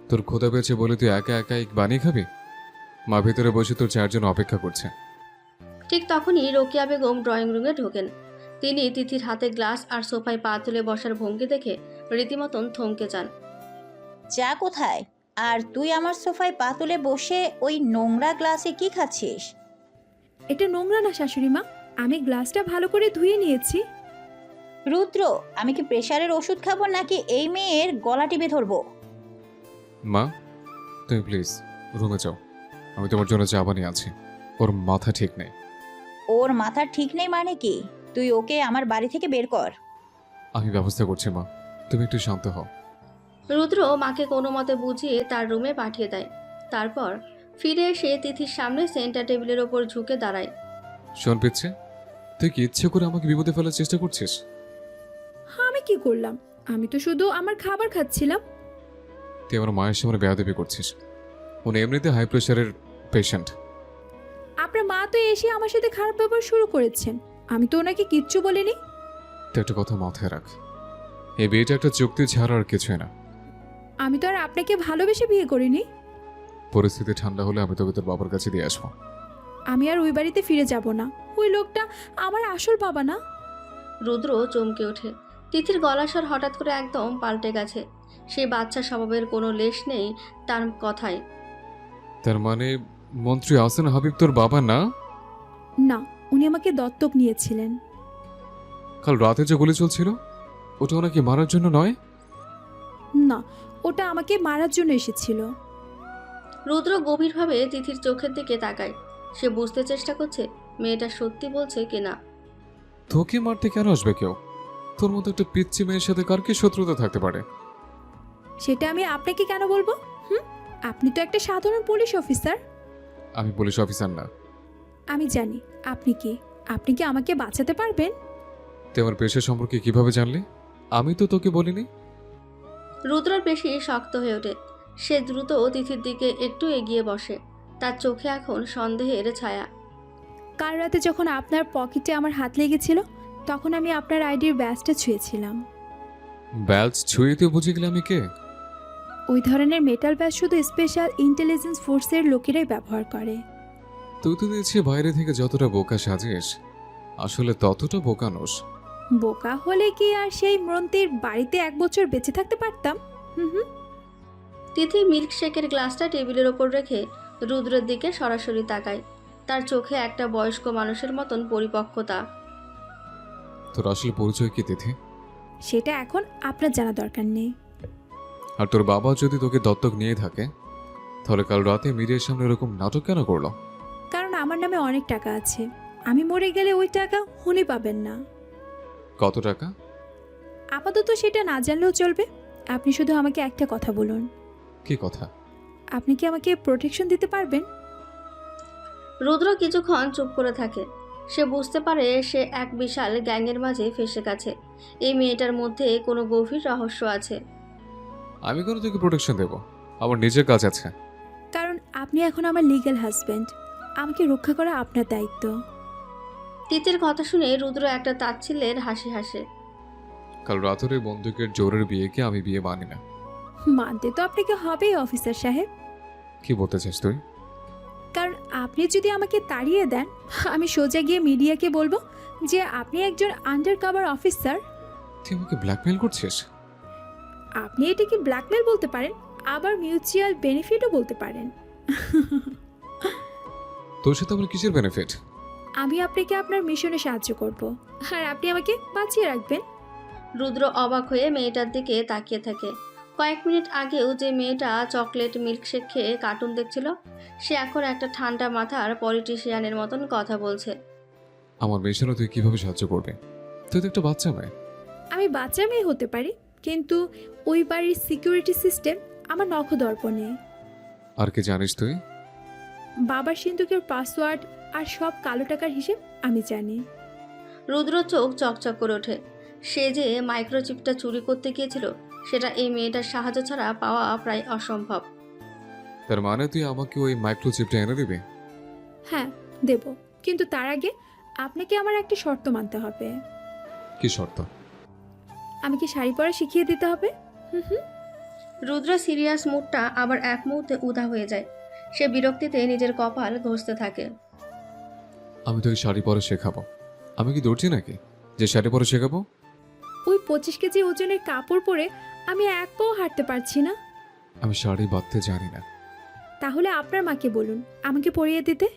তোর ক্ষুধা পেয়েছে বলে তুই একা একা বানিয়ে খাবি? মা ভেতরে বসে তোর চায়ের জন্য অপেক্ষা করছে। ঠিক তখনই রোকেয়া বেগম ড্রয়িং রুমে ঢোকেন। তিনি তিথির হাতে গ্লাস আর সোফায় পা তুলে বসার ভঙ্গি দেখে রীতিমতন থমকে যান। চা কোথায়? আর তুই আমার সোফায় পা তুলে বসে ওই নোংরা গ্লাসে কি খাচ্ছিস? এটা নোংরা না শাশুড়ি মা, আমি গ্লাসটা ভালো করে ধুয়ে নিয়েছি। রুদ্র, আমি কি প্রেশারের ওষুধ খাবো নাকি এই মেয়ের গলা টিপে ধরবো? মা তুমি প্লিজ রুমে যাও, আমি তোমার জন্য চা বানিয়ে আছি। ওর মাথা ঠিক নেই। ওর মাথা ঠিক নেই মানে কি? তুই ওকে আমার বাড়ি থেকে বের কর। আমি ব্যবস্থা করছি মা, তুমি একটু শান্ত হও। রুদ্র মাকে কোনো মতে বুঝিয়ে তার রুমে পাঠিয়ে দেয়। তারপর ফিরে এসে তিথির সামনে সেন্টার টেবিলের ওপর ঝুঁকে দাঁড়ায়। শোন পিচ্ছে, তুই কি ইচ্ছে করে আমাকে বিপদে ফেলার চেষ্টা করছিস? আমি কি করলাম? আমি তো শুধু আমার খাবার খাচ্ছিলাম। তুই আমার মায়ের সামনে বেয়াদবি করছিস। উনি এমনিতে হাই প্রেশারের পেশেন্ট। আপনার মা তো এসে আমার সাথে খারাপ ব্যবহার শুরু করেছেন, আমি তো ওনাকে কিচ্ছু বলিনি। তুই একটা কথা মাথায় রাখ, এই বিয়েটা একটা চুক্তি ছাড়া আর কিছুই না। আমি তো আর আপনাকে ভালোবেসে বিয়ে করিনি। পরিস্থিতি ঠান্ডা হলে আমি তোকে তোর বাবার কাছে দিয়ে আসবো। আমি আর ওই বাড়িতে ফিরে যাব না। ওই লোকটা আমার আসল বাবা না। রুদ্র চমকে ওঠে। তিথির গলা স্বর হঠাৎ করে একদম পাল্টে গেছে। সেই বাচ্চা স্বভাবের কোনো লেশ নেই তার কথায়। তার মানে মন্ত্রী আহসান হাবিব তোর বাবা না? না, উনি আমাকে দত্তক নিয়েছিলেন। কাল রাতে যে গুলি চলছিল ওটা ওনাকে মারার জন্য নয়? না, ওটা আমাকে মারার জন্য এসেছিল। রুদ্র গভীরভাবে তিথির চোখের দিকে তাকায়। সে বুঝতে চেষ্টা করছে মেয়েটা সত্যি বলছে কিনা। তোকে মারতে কেন আসবে কেউ? তোর মতো একটা পিচ্চি মেয়ের সাথে কার কি শত্রুতা থাকতে পারে? সেটা আমি আপনাকে কেন বলবো? আপনি তো একটা সাধারণ পুলিশ অফিসার। আমি পুলিশ অফিসার না। আমি জানি আপনি কি। আপনি কি আমাকে বাঁচাতে পারবেন? তুই আমার পেশা সম্পর্কে কিভাবে জানলি? আমি তো তোকে বলিনি। রুদ্রর বেশি শক্ত হয়ে ওঠে। সে দ্রুত তিথির দিকে একটু এগিয়ে বসে। তার চোখে এখন সন্দেহের ছায়া। কাল রাতে যখন আপনার পকেটে আমার হাত লেগেছিল তখন আমি আপনার আইডির ব্যাজটা ছুঁয়েছিলাম। ব্যালজ ছুঁয়ে তুই বুঝে গেলে আমি কে? ওই ধরনের মেটাল ব্যাজ শুধু স্পেশাল ইন্টেলিজেন্স ফোর্সের লোকেরাই ব্যবহার করে। তুই তো দেখছি বাইরে থেকে যতটা বোকা সাজিস আসলে ততটা বোকা নোস। বোকা হলে কি আর সেই মন্ত্রীর বাড়িতে 1 বছর বেঁচে থাকতে পারতাম? তিথি মিল্কশেকের গ্লাসটা টেবিলের ওপর রেখে রুদ্রের দিকে সরাসরি তাকায়। তার চোখে একটা বয়স্ক মানুষের মতন পরিপক্কতা। তোর আসলে পরিচয় কি তিথি? সেটা এখন আপনার জানা দরকার নেই। আর তোর বাবা যদি তোকে দত্তক নিয়ে থাকে তাহলে কাল রাতে মিডিয়ার সামনে এরকম নাটক কেন করলো? কারণ আমার নামে অনেক টাকা আছে। আমি মরে গেলে ওই টাকা উনি পাবেন না। কত টাকা? আপাতত সেটা না জানলেও চলবে। আপনি শুধু আমাকে একটা কথা বলুন। কি কথা? আপনি কি আমাকে প্রোটেকশন দিতে পারবেন? রুদ্র কিছুক্ষণ চুপ করে থাকে। সে বুঝতে পারে সে এক বিশাল গ্যাংয়ের মাঝে ফেসে গেছে। এই মেয়েটার মধ্যে কোনো গভীর রহস্য আছে। আমি কোনো তোকে প্রোটেকশন দেব? আমার নিজের কাজ আছে। কারণ আপনি এখন আমার লিগ্যাল হাজব্যান্ড। আমাকে রক্ষা করা আপনার দায়িত্ব। তিতির কথা শুনে রুদ্র একটা তাচ্ছিল্যের হাসি হাসে। কাল রাতের ওই বন্দুকের জোরের বিয়েকে আমি বিয়ে মানি না। মানতে তো আপনাকে হবেই অফিসার সাহেব। কি বলতে চাস তুই? কারণ আপনি যদি আমাকে তাড়িয়ে দেন আমি সোজা গিয়ে মিডিয়াকে বলবো যে আপনি একজন আন্ডার কভার অফিসার। তুই আমাকে ব্ল্যাকমেল করছিস? আপনি এটাকে ব্ল্যাকমেল বলতে পারেন, আবার মিউচুয়াল বেনিফিটও বলতে পারেন। তোর সাথে আমার কিসের বেনিফিট? আমি আপনাকে আপনার মিশনে সাহায্য করব আর আপনি আমাকে বাঁচিয়ে রাখবেন। রুদ্র অবাক হয়ে মেয়েটার দিকে তাকিয়ে থাকে। কয়েক মিনিট আগেও যে মেয়েটা চকলেট মিল্কশেক খেয়ে কার্টুন দেখছিল সে এখন একটা ঠান্ডা মাথার পলিটিশিয়ানের মতন কথা বলছে। আমার মিশনে তুই কিভাবে সাহায্য করবে? তুই তো একটা বাচ্চা মেয়ে। আমি বাচ্চা মেয়ে হতে পারি, কিন্তু ওই বাড়ির সিকিউরিটি সিস্টেম আমার নখদর্পণে। আর কি জানিস তুই? বাবার সিন্ধুকের পাসওয়ার্ড আর সব কালো টাকার হিসেব আমি জানি। রুদ্র চোখ চকচক করে ওঠে। সে যে মাইক্রোচিপটা চুরি করতে গিয়েছিল সেটা এই মেয়েটার সাহায্য ছাড়া পাওয়া প্রায় অসম্ভব। তার মানে তুই আমাকে ওই মাইক্রোচিপটা এনে দিবি? হ্যাঁ দেব, কিন্তু তার আগে আপনাকে আমার একটা শর্ত মানতে হবে। কি শর্ত? আমাকে শাড়ি পরা শিখিয়ে দিতে হবে। রুদ্র সিরিয়াস মুডটা আবার এক মুহূর্তে উধাও হয়ে যায়। সে বিরক্তিতে নিজের কপাল ঘষতে থাকে। আমি তোকে শাড়ি পরে শেখাবো। আমি কি দর্জি নাকি যে শাড়ি পরে শেখাবো? ওই 25 কেজি ওজনের কাপড় পরে আমি এক পাও হাঁটতে পারছি না। আমি শাড়ি বাঁধতে জানি না। তাহলে আপনার মাকে বলুন আমাকে পরিয়ে দিতে।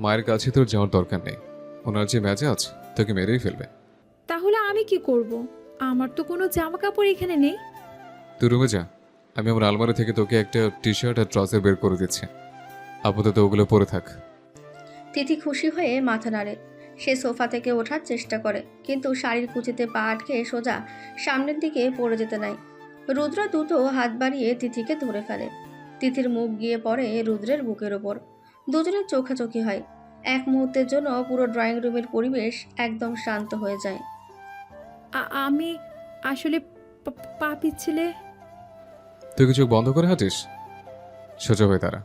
মায়ের কাছে তোর যাওয়ার দরকার নেই। ওনার যে মেজাজ তোকে মেরেই ফেলবে। তাহলে আমি কি করব? আমার তো কোনো জামা কাপড় এখানে নেই। তুই রুমে যা, আমি আমার আলমারি থেকে তোকে একটা টি শার্ট আর ট্রাউজার বের করে দিচ্ছি। আপাতত ওগুলো পরে থাক। তিথি খুশি হয়ে মাথা নাড়ে। সে সোফা থেকে ওঠার চেষ্টা করে, কিন্তু শাড়ির কুচিতে পা আটকে সোজা সামনের দিকে পড়ে যেতে নাই। রুদ্র দ্রুত হাত বাড়িয়ে তিথিকে ধরে ফেলে। তিথির মুখ গিয়ে পড়ে রুদ্রের বুকের ওপর। দুজনের চোখাচোখি হয়। এক মুহূর্তের জন্য পুরো ড্রয়িং রুমের পরিবেশ একদম শান্ত হয়ে যায়। আমি আসলে পা পিছলে। তুই কি চোখ বন্ধ করে হাঁটিস? সোজা হয়ে তারা।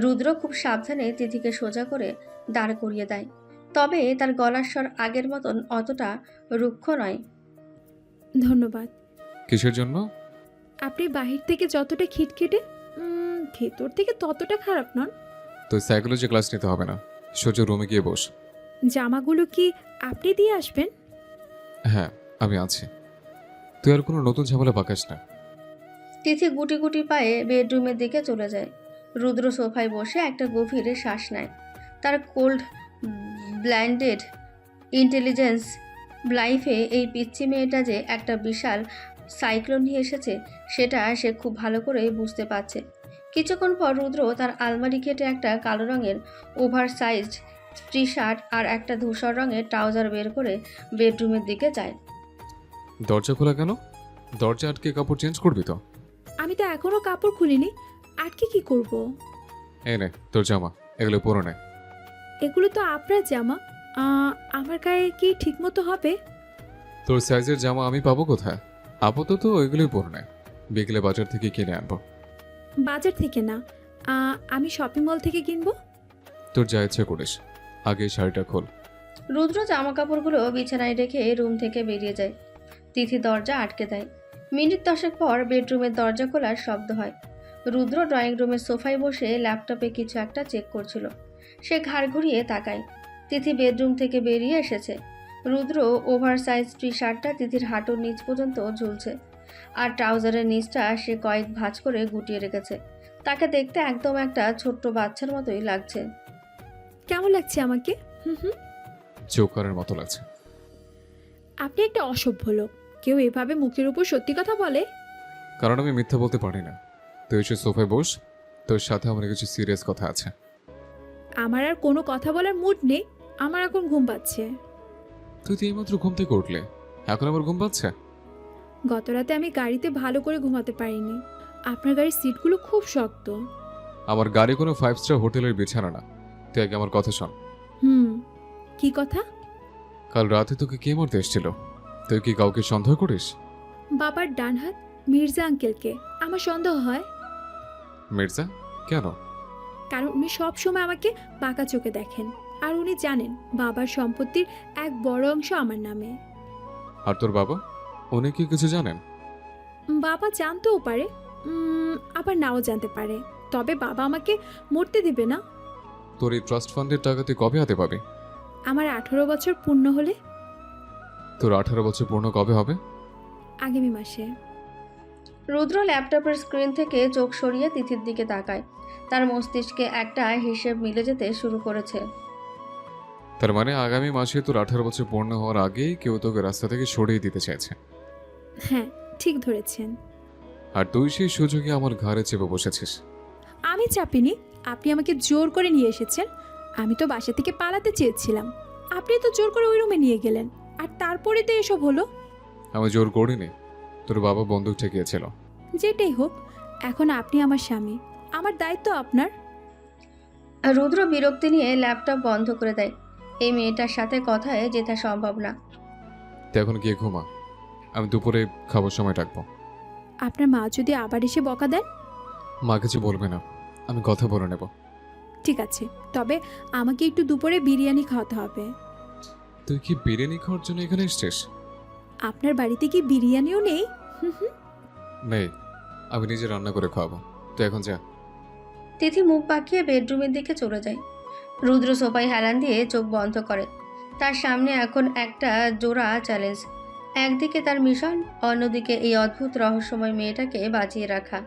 রুদ্র খুব সাবধানে তিথিকে সোজা করে দাঁড় করিয়ে দেয়, তবে তার গলার স্বর আগের মতন অতটা রুক্ষ নয়। ধন্যবাদ। কিসের জন্য? আপনি বাহির থেকে যতটা খিটখিটে, ভেতর থেকে ততটা খারাপ নন। তুই সাইকোলজি ক্লাস নিতে হবে না, সোজা রুমে গিয়ে বস। জামাগুলো কি আপনি দিয়ে আসবেন? হ্যাঁ, আমি আছি। তুই আর কোনো নতুন ঝামেলা পাকাস না। তিথি গুটি গুটি পায়ে বেডরুমের দিকে চলে যায়। রুদ্র সোফায় বসে একটা গভীর শ্বাস নেয়। তার কোল্ড ব্লাইন্ডেড ইন্টেলিজেন্স লাইফে এই পিচ্চি মেয়েটা যে একটা বিশাল সাইক্লোন নিয়ে এসেছে সেটা সে খুব ভালো করেই বুঝতে পারছে। কিছুক্ষণ পর রুদ্র তার আলমারি কেটে একটা কালো রঙের ওভার সাইজড টি শার্ট আর একটা ধূসর রঙের ট্রাউজার বের করে বেডরুমের দিকে যায়। দরজা খোলা কেন? দরজা আটকে কাপড় চেঞ্জ করবি তো? আমি তো এখনো কাপড় খুলিনি, আটকে কি করব? এই নে তোর জামা, এগুলো পরে নে। এগুলো তো আপনার জামা, আমার গায়ে কি ঠিকমতো হবে? তোর সাইজের জামা আমি পাবো কোথায়? আপাতত ওইগুলোই পরে নে, বিকেলে বাজার থেকে কিনে আনবো। বাজার থেকে না, আমি শপিং মল থেকে কিনবো। তোর যা ইচ্ছে করিস, আগে এই শাড়িটা খোল। রুদ্র জামা কাপড়গুলো বিছানায় রেখে রুম থেকে বেরিয়ে যায়। তিথি দরজা আটকে দেয়। মিনিট 10 পর বেডরুমের দরজা খোলার শব্দ হয়। রুদ্র ড্রয়িং রুমের সোফায় বসে ল্যাপটপে কিছু একটা চেক করছিল। সে ঘাড় ঘুরিয়ে তাকায়। তিথি বেডরুম থেকে বেরিয়ে এসেছে। রুদ্র ওভার সাইজ টি শার্টটা তিথির হাঁটুর নিচ পর্যন্ত ঝুলছে, আর ট্রাউজারের নিচটা সে কয়েক ভাঁজ করে গুটিয়ে রেখেছে। তাকে দেখতে একদম একটা ছোট্ট বাচ্চার মতোই লাগছে। কেমন লাগছে আমাকে? চোকারের মতো লাগছে। আপনি একটা অসভ্য লোক। কেউ এভাবে মুখের উপর সত্যি কথা বলে? কারণ আমি মিথ্যা বলতে পারি না। তুই এসে সোফায় বস, তোর সাথে আমার কিছু সিরিয়াস কথা আছে। আমার আর কোনো কথা বলার মুড নেই, আমার এখন ঘুম পাচ্ছে। তুই তো এইমাত্র ঘুম থেকে উঠলে, এখন আবার ঘুম পাচ্ছে? গতরাতে আমি গাড়িতে ভালো করে ঘুমাতে পারিনি। আপনার গাড়ির সিটগুলো খুব শক্ত। আমার গাড়ি কোনো 5 স্টার হোটেলের বিছানা না। তুই আগে আমার কথা শোন। কি কথা? কাল রাতে তোকে কে মারতে এসেছিল? তুই কি কাউকে সন্দেহ করিস? বাবার ডান হাত মির্জা আঙ্কেলকে আমার সন্দেহ হয়। মির্জা? কেন? কারণ উনি সব সময় আমাকে বাঁকা চোখে দেখেন, আর উনি জানেন বাবার সম্পত্তির এক বড় অংশ আমার নামে। আর তোর বাবা, উনি কি কিছু জানেন? বাবা জানতেও পারে, আবার নাও জানতে পারে, তবে বাবা আমাকে মরতে দিবে না। তোর এই ট্রাস্ট ফান্ডের টাকা তুই কবে হাতে পাবি? আমার 18 বছর পূর্ণ হলে। তোর 18 বছর পূর্ণ কবে হবে? আগামী মাসে। রুদ্র ল্যাপটপের স্ক্রিন থেকে চোখ সরিয়ে তিথির দিকে তাকায়। তার মস্তিষ্কে একটা হিসেব মিলে যেতে শুরু করেছে। তার মানে আগামী মাসে তোর 18 বছর পূর্ণ হওয়ার আগেই কেউ তোকে রাস্তা থেকে সরিয়ে দিতে চাইছে। হ্যাঁ, ঠিক ধরেছেন। আর তুই সেই সুযোগে আমার ঘাড়ে চেপে বসেছিস। আমি চাপিনি, আপনি আমাকে জোর করে নিয়ে এসেছেন। আমি তো বাসা থেকে পালাতে চেয়েছিলাম, আপনি তো জোর করে ওই রুমে নিয়ে গেলেন, আর তারপরে তো এসব হলো। আমি জোর করিনি, তোর বাবা বন্দুক ঠেকিয়েছিল। যেটাই হোক, এখন আপনি আমার স্বামী, আমার দায়িত্ব আপনার। রুদ্র বিরক্তি নিয়ে ল্যাপটপ বন্ধ করে দেয়। এই মেয়েটার সাথে কথায় যেতে সম্ভব না। তুই এখন গিয়ে ঘুমা, আমি দুপুরে খাবার সময় ডাকবো। আপনার মা যদি আবার এসে বকা দেন? মা কিছু বলবে না, আমি কথা বলে নেব। ঠিক আছে, তবে আমাকে একটু দুপুরে বিরিয়ানি খাওয়াতে হবে। তুই কি বিরিয়ানি খাওয়ার জন্য এখানে এসছিস? আপনার বাড়িতে কি বিরিয়ানিও নেই? নেই, আমি নিজে রান্না করে খাওয়াবো। তুই এখন যা। তিথি মুখ বাঁকিয়ে বেডরুমের দিকে চলে যায়। রুদ্র সোফায় হেলান দিয়ে চোখ বন্ধ করে। তার সামনে এখন একটা জোড়া চ্যালেঞ্জ। একদিকে তার মিশন, অন্যদিকে এই অদ্ভুত রহস্যময় মেয়েটাকে বাঁচিয়ে রাখা।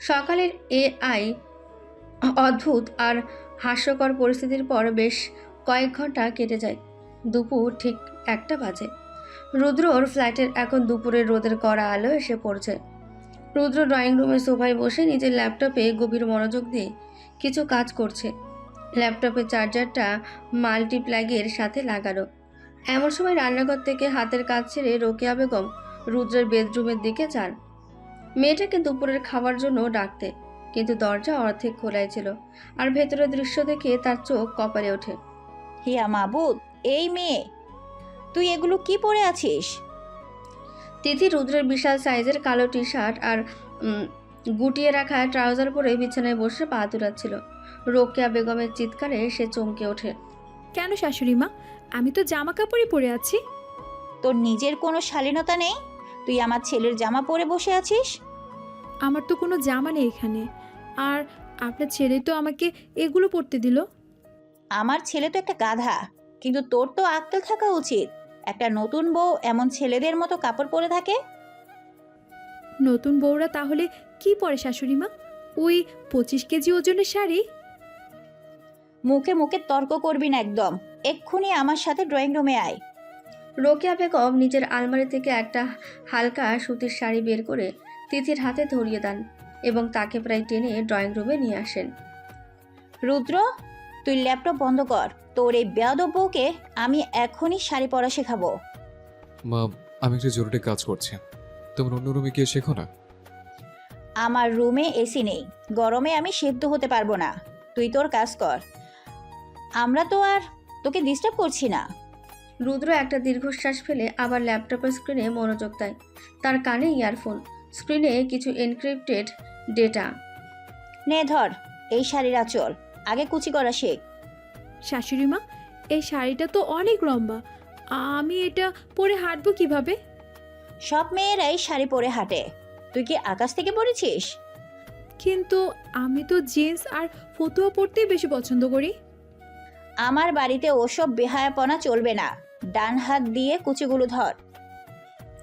সকালের এআই অদ্ভুত আর হাস্যকর পরিস্থিতির পর বেশ কয়েক ঘন্টা কেটে যায়। দুপুর ঠিক 1টা বাজে। রুদ্রর ফ্ল্যাটের এখন দুপুরের রোদের কড়া আলো এসে পড়ছে। রুদ্র ড্রয়িং রুমের সোফায় বসে নিজের ল্যাপটপে গভীর মনোযোগ দিয়ে কিছু কাজ করছে। ল্যাপটপের চার্জারটা মাল্টিপ্লাগের সাথে লাগানো। এমন সময় রান্নাঘর থেকে হাতের কাজ ছেড়ে রোকেয়া বেগম রুদ্রের বেডরুমের দিকে যান, মেয়েটাকে দুপুরের খাবার জন্য ডাকতে। কিন্তু দরজা অর্ধেক খোলাই ছিল, আর ভেতরের দৃশ্য দেখে তার চোখ কপালে ওঠে। হিয়া মাবুদ, এই মেয়ে, তুই এগুলো কি পরে আছিস? তিথি রুদ্রের বিশাল সাইজের কালো টি শার্ট আর গুটিয়ে রাখা ট্রাউজার পরে বিছানায় বসে পা তুলাচ্ছিল। রোকেয়া বেগমের চিৎকারে সে চমকে ওঠে। কেন শাশুড়ি মা, আমি তো জামা কাপড়ই পরে আছি। তোর নিজের কোনো শালীনতা নেই? তুই আমার ছেলের জামা পরে বসে আছিস? আমার তো কোনো জামা নেই এখানে, আর আপনার ছেলে তো আমাকে এগুলো পরতে দিল। আমার ছেলে তো একটা গাধা, কিন্তু তোর তো আক্কেল থাকা উচিত। একটা নতুন বউ এমন ছেলেদের মতো কাপড় পরে থাকে? নতুন বউরা তাহলে কি পরে শাশুড়ি মা? ওই 25 কেজি ওজনের শাড়ি? মুখে মুখে তর্ক করবি না একদম। এক্ষুনি আমার সাথে ড্রয়িং রুমে আয়। রোকেয়া বেগম নিজের আলমারি থেকে একটা হালকা সুতির শাড়ি বের করে তিথির হাতে ধরিয়ে দেন এবং তাকে প্রায় টেনে ড্রয়িং রুমে নিয়ে আসেন। রুদ্র, তুই ল্যাপটপ বন্ধ কর। তোর এই বেয়াদব বউকে আমি এখনই শাড়ি পরা শেখাবো। মা, আমি একটু জরুরি কাজ করছি, তোমার অন্য রুমে গিয়ে শেখো না। আমার রুমে এসি নেই, গরমে আমি সেদ্ধ হতে পারবো না। তুই তোর কাজ কর, আমরা তো আর তোকে ডিস্টার্ব করছি না। রুদ্র একটা দীর্ঘশ্বাস ফেলে আবার ল্যাপটপের স্ক্রিনে মনোযোগ দেয়। তার কানে ইয়ারফোন, স্ক্রিনে কিছু এনক্রিপ্টেড ডেটা। নে ধর এই শাড়ির আঁচল, আগে কুচি করা শেখ। শাশুড়ি মা, এই শাড়িটা তো অনেক লম্বা, আমি এটা পরে হাঁটবো কিভাবে? সব মেয়েরাই শাড়ি পরে হাঁটে, তুই কি আকাশ থেকে পড়েছিস? কিন্তু আমি তো জিন্স আর ফতুয়া পরতেই বেশি পছন্দ করি। আমার বাড়িতে ওসব বেহায়াপনা চলবে না। ডান হাত দিয়ে কুচিগুলো ধর।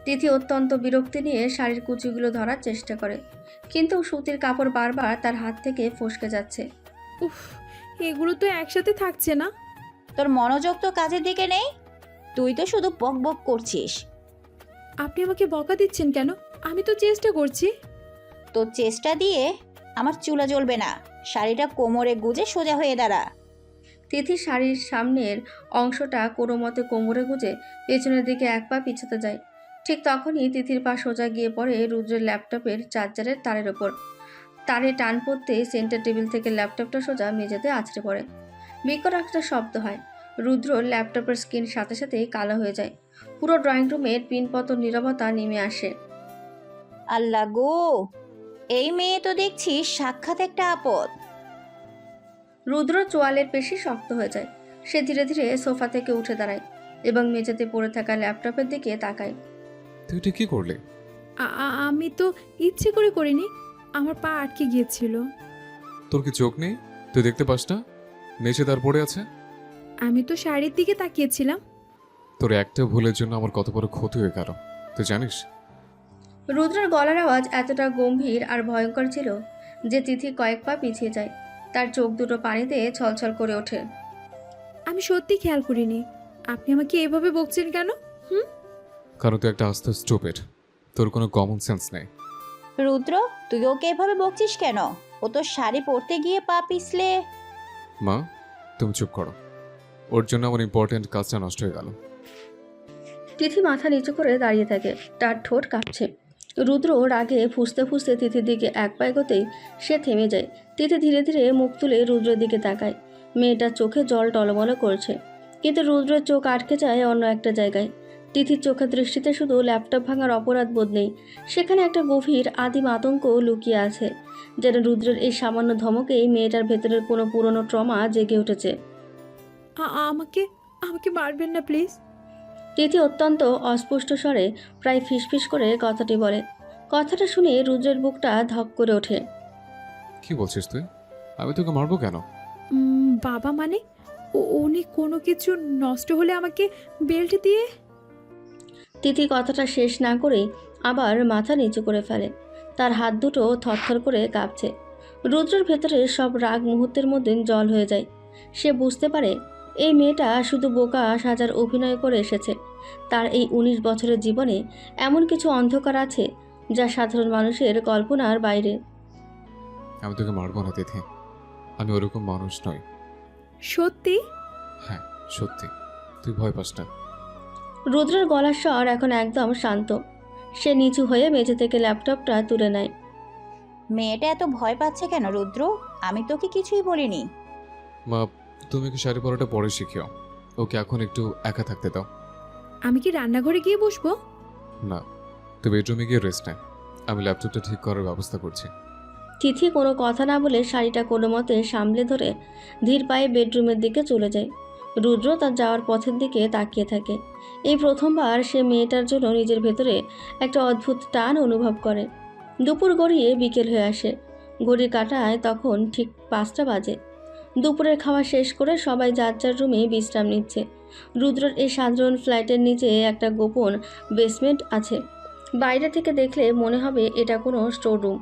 তিথি অত্যন্ত বিরক্তি নিয়ে শাড়ির কুচিগুলো ধরার চেষ্টা করে, কিন্তু সুতির কাপড় বারবার তার হাত থেকে ফসকে যাচ্ছে। উফ, এগুলো তো একসাথে থাকছে না। তোর মনোযোগ তো কাজের দিকে নেই, তুই তো শুধু বক বক করছিস। আপনি আমাকে বকা দিচ্ছেন কেন? আমি তো চেষ্টা করছি। তোর চেষ্টা দিয়ে আমার চুলা জ্বলবে না। শাড়িটা কোমরে গুজে সোজা হয়ে দাঁড়া। তিথি শাড়ির সামনের অংশটা কোনো মতে কোমরে গুজে পেছনের দিকে এক পা পিছাতে যায়। ঠিক তখনই তিথির পা সোজা গিয়ে পড়ে রুদ্রের ল্যাপটপের চার্জারের তারের ওপর। তারে টান পড়তে সেন্টার টেবিল থেকে ল্যাপটপটা সোজা মেঝেতে আছড়ে পড়ে। বিকট একটা শব্দ হয়। রুদ্রর ল্যাপটপের স্ক্রিন সাথে সাথে কালো হয়ে যায়। পুরো ড্রয়িং রুমের পিনপতন নীরবতা নেমে আসে। আল্লাহ গো, এই মেয়ে তো দেখছি সাক্ষাৎ একটা আপদ। রুদ্র চোয়ালের পেশি শক্ত হয়ে যায়। সে ধীরে ধীরে সোফা থেকে উঠে দাঁড়ায় এবং মেঝেতে পড়ে থাকা ল্যাপটপের দিকে তাকায়। তুই এটা কি করলে? আমি তো ইচ্ছে করে করিনি, আমার পা আটকে গিয়েছিল। তোর কি চোখ নেই? তুই দেখতে পাস না নিচে তার পড়ে আছে? আমি তো শাড়ির দিকে তাকিয়েছিলাম। তোর একটা ভুলের জন্য আমার কত বড় ক্ষতি হয়ে গেল তুই জানিস? রুদ্রের গলার আওয়াজ এতটা গম্ভীর আর ভয়ঙ্কর ছিল যে তিথি কয়েক পা পিছিয়ে যায়। তার চোখ দুটো পানিতে ছলছল করে ওঠে। আমি সত্যি খেয়াল করিনি। আপনি আমাকে এভাবে বকছেন কেন? কারণ তুই একটা আস্ত স্টুপিড, তোর কোনো কমন সেন্স নেই। রুদ্র, তুই ওকে এভাবে বকছিস কেন? ও তো শাড়ি পরতে গিয়ে পা পিছলে। মা, তুমি চুপ করো, ওর জন্য আমার ইম্পর্টেন্ট কাজটা নষ্ট হয়ে গেল। তিথি মাথা নিচু করে দাঁড়িয়ে থাকে, তার ঠোঁট কাঁপছে। রুদ্র রাগে ফুঁসতে ফুঁসতে তিথির দিকে এক পা এগোতেই সে থেমে যায়। তিথি ধীরে ধীরে মুখ তুলে রুদ্রের দিকে তাকায়। মেয়েটার চোখে জল টলমল করছে, কিন্তু রুদ্রের চোখ আটকে যায় অন্য একটা জায়গায়। তিথির চোখের দৃষ্টিতে শুধু ল্যাপটপ ভাঙার অপরাধ বোধ নেই, সেখানে একটা গভীর আদিম আতঙ্ক লুকিয়ে আছে। যেন রুদ্রের এই সামান্য ধমকেই মেয়েটার ভেতরের কোনো পুরনো ট্রমা জেগে উঠেছে। আমাকে আমাকে মারবেন না প্লিজ। তিথি অত্যন্ত অস্পষ্ট স্বরে প্রায় ফিসফিস করে কথাটি বলে। কথাটা শুনে রুদ্রের বুকটা ধক করে ওঠে। কি বলছিস তুই? আমি তোকে মারবো কেন? বাবা মানে উনি কোনো কিছু নষ্ট হলে আমাকে বেল্ট দিয়ে। তিথি কথাটা শেষ না করেই আবার মাথা নিচু করে ফেলে। তার হাত দুটো থরথর করে কাঁপছে। রুদ্রের ভেতরে সব রাগ মুহূর্তের মধ্যে জল হয়ে যায়। সে বুঝতে পারে এই মেয়েটা শুধু বোকা সাজার অভিনয় করে এসেছে। তার এই 19 বছরের জীবনে এমন কিছু অন্ধকার আছে যা সাধারণ মানুষের কল্পনার বাইরে। আমি তোকে মারবো না তিথি, আমি ওরকম মানুষ নই। সত্যি? হ্যাঁ সত্যি, তুই ভয় পাস না। রুদ্রের গলার স্বর এখন একদম শান্ত। সে নিচু হয়ে মেঝে থেকে ল্যাপটপটা তুলে নেয়। মেয়েটা এত ভয় পাচ্ছে কেন রুদ্র? আমি তোকে কিছুই বলিনি। মা, তুমি কি শাড়ি পরাটা পরে শিখিও, ওকে এখন একটু একা থাকতে দাও। আমি কি রান্নাঘরে গিয়ে বসবো? না, তুই বেডরুমে গিয়ে রেস্ট নে, আমি ল্যাপটপটা ঠিক করার ব্যবস্থা করছি। তিথি কোনো কথা না বলে শাড়িটা কোনো মতে সামলে ধরে ধীর পায়ে বেডরুমের দিকে চলে যায়। রুদ্র তার যাওয়ার পথের দিকে তাকিয়ে থাকে। এই প্রথমবার সে মেয়েটার জন্য নিজের ভেতরে একটা অদ্ভুত টান অনুভব করে। দুপুর গড়িয়ে বিকেল হয়ে আসে। ঘড়ির কাঁটায় তখন ঠিক 5টা বাজে। দুপুরের খাওয়া শেষ করে সবাই যার যার রুমে বিশ্রাম নিচ্ছে। রুদ্রের এই সাধারণ ফ্ল্যাটের নিচে একটা গোপন বেসমেন্ট আছে। বাইরে থেকে দেখলে মনে হবে এটা কোনো স্টোর রুম।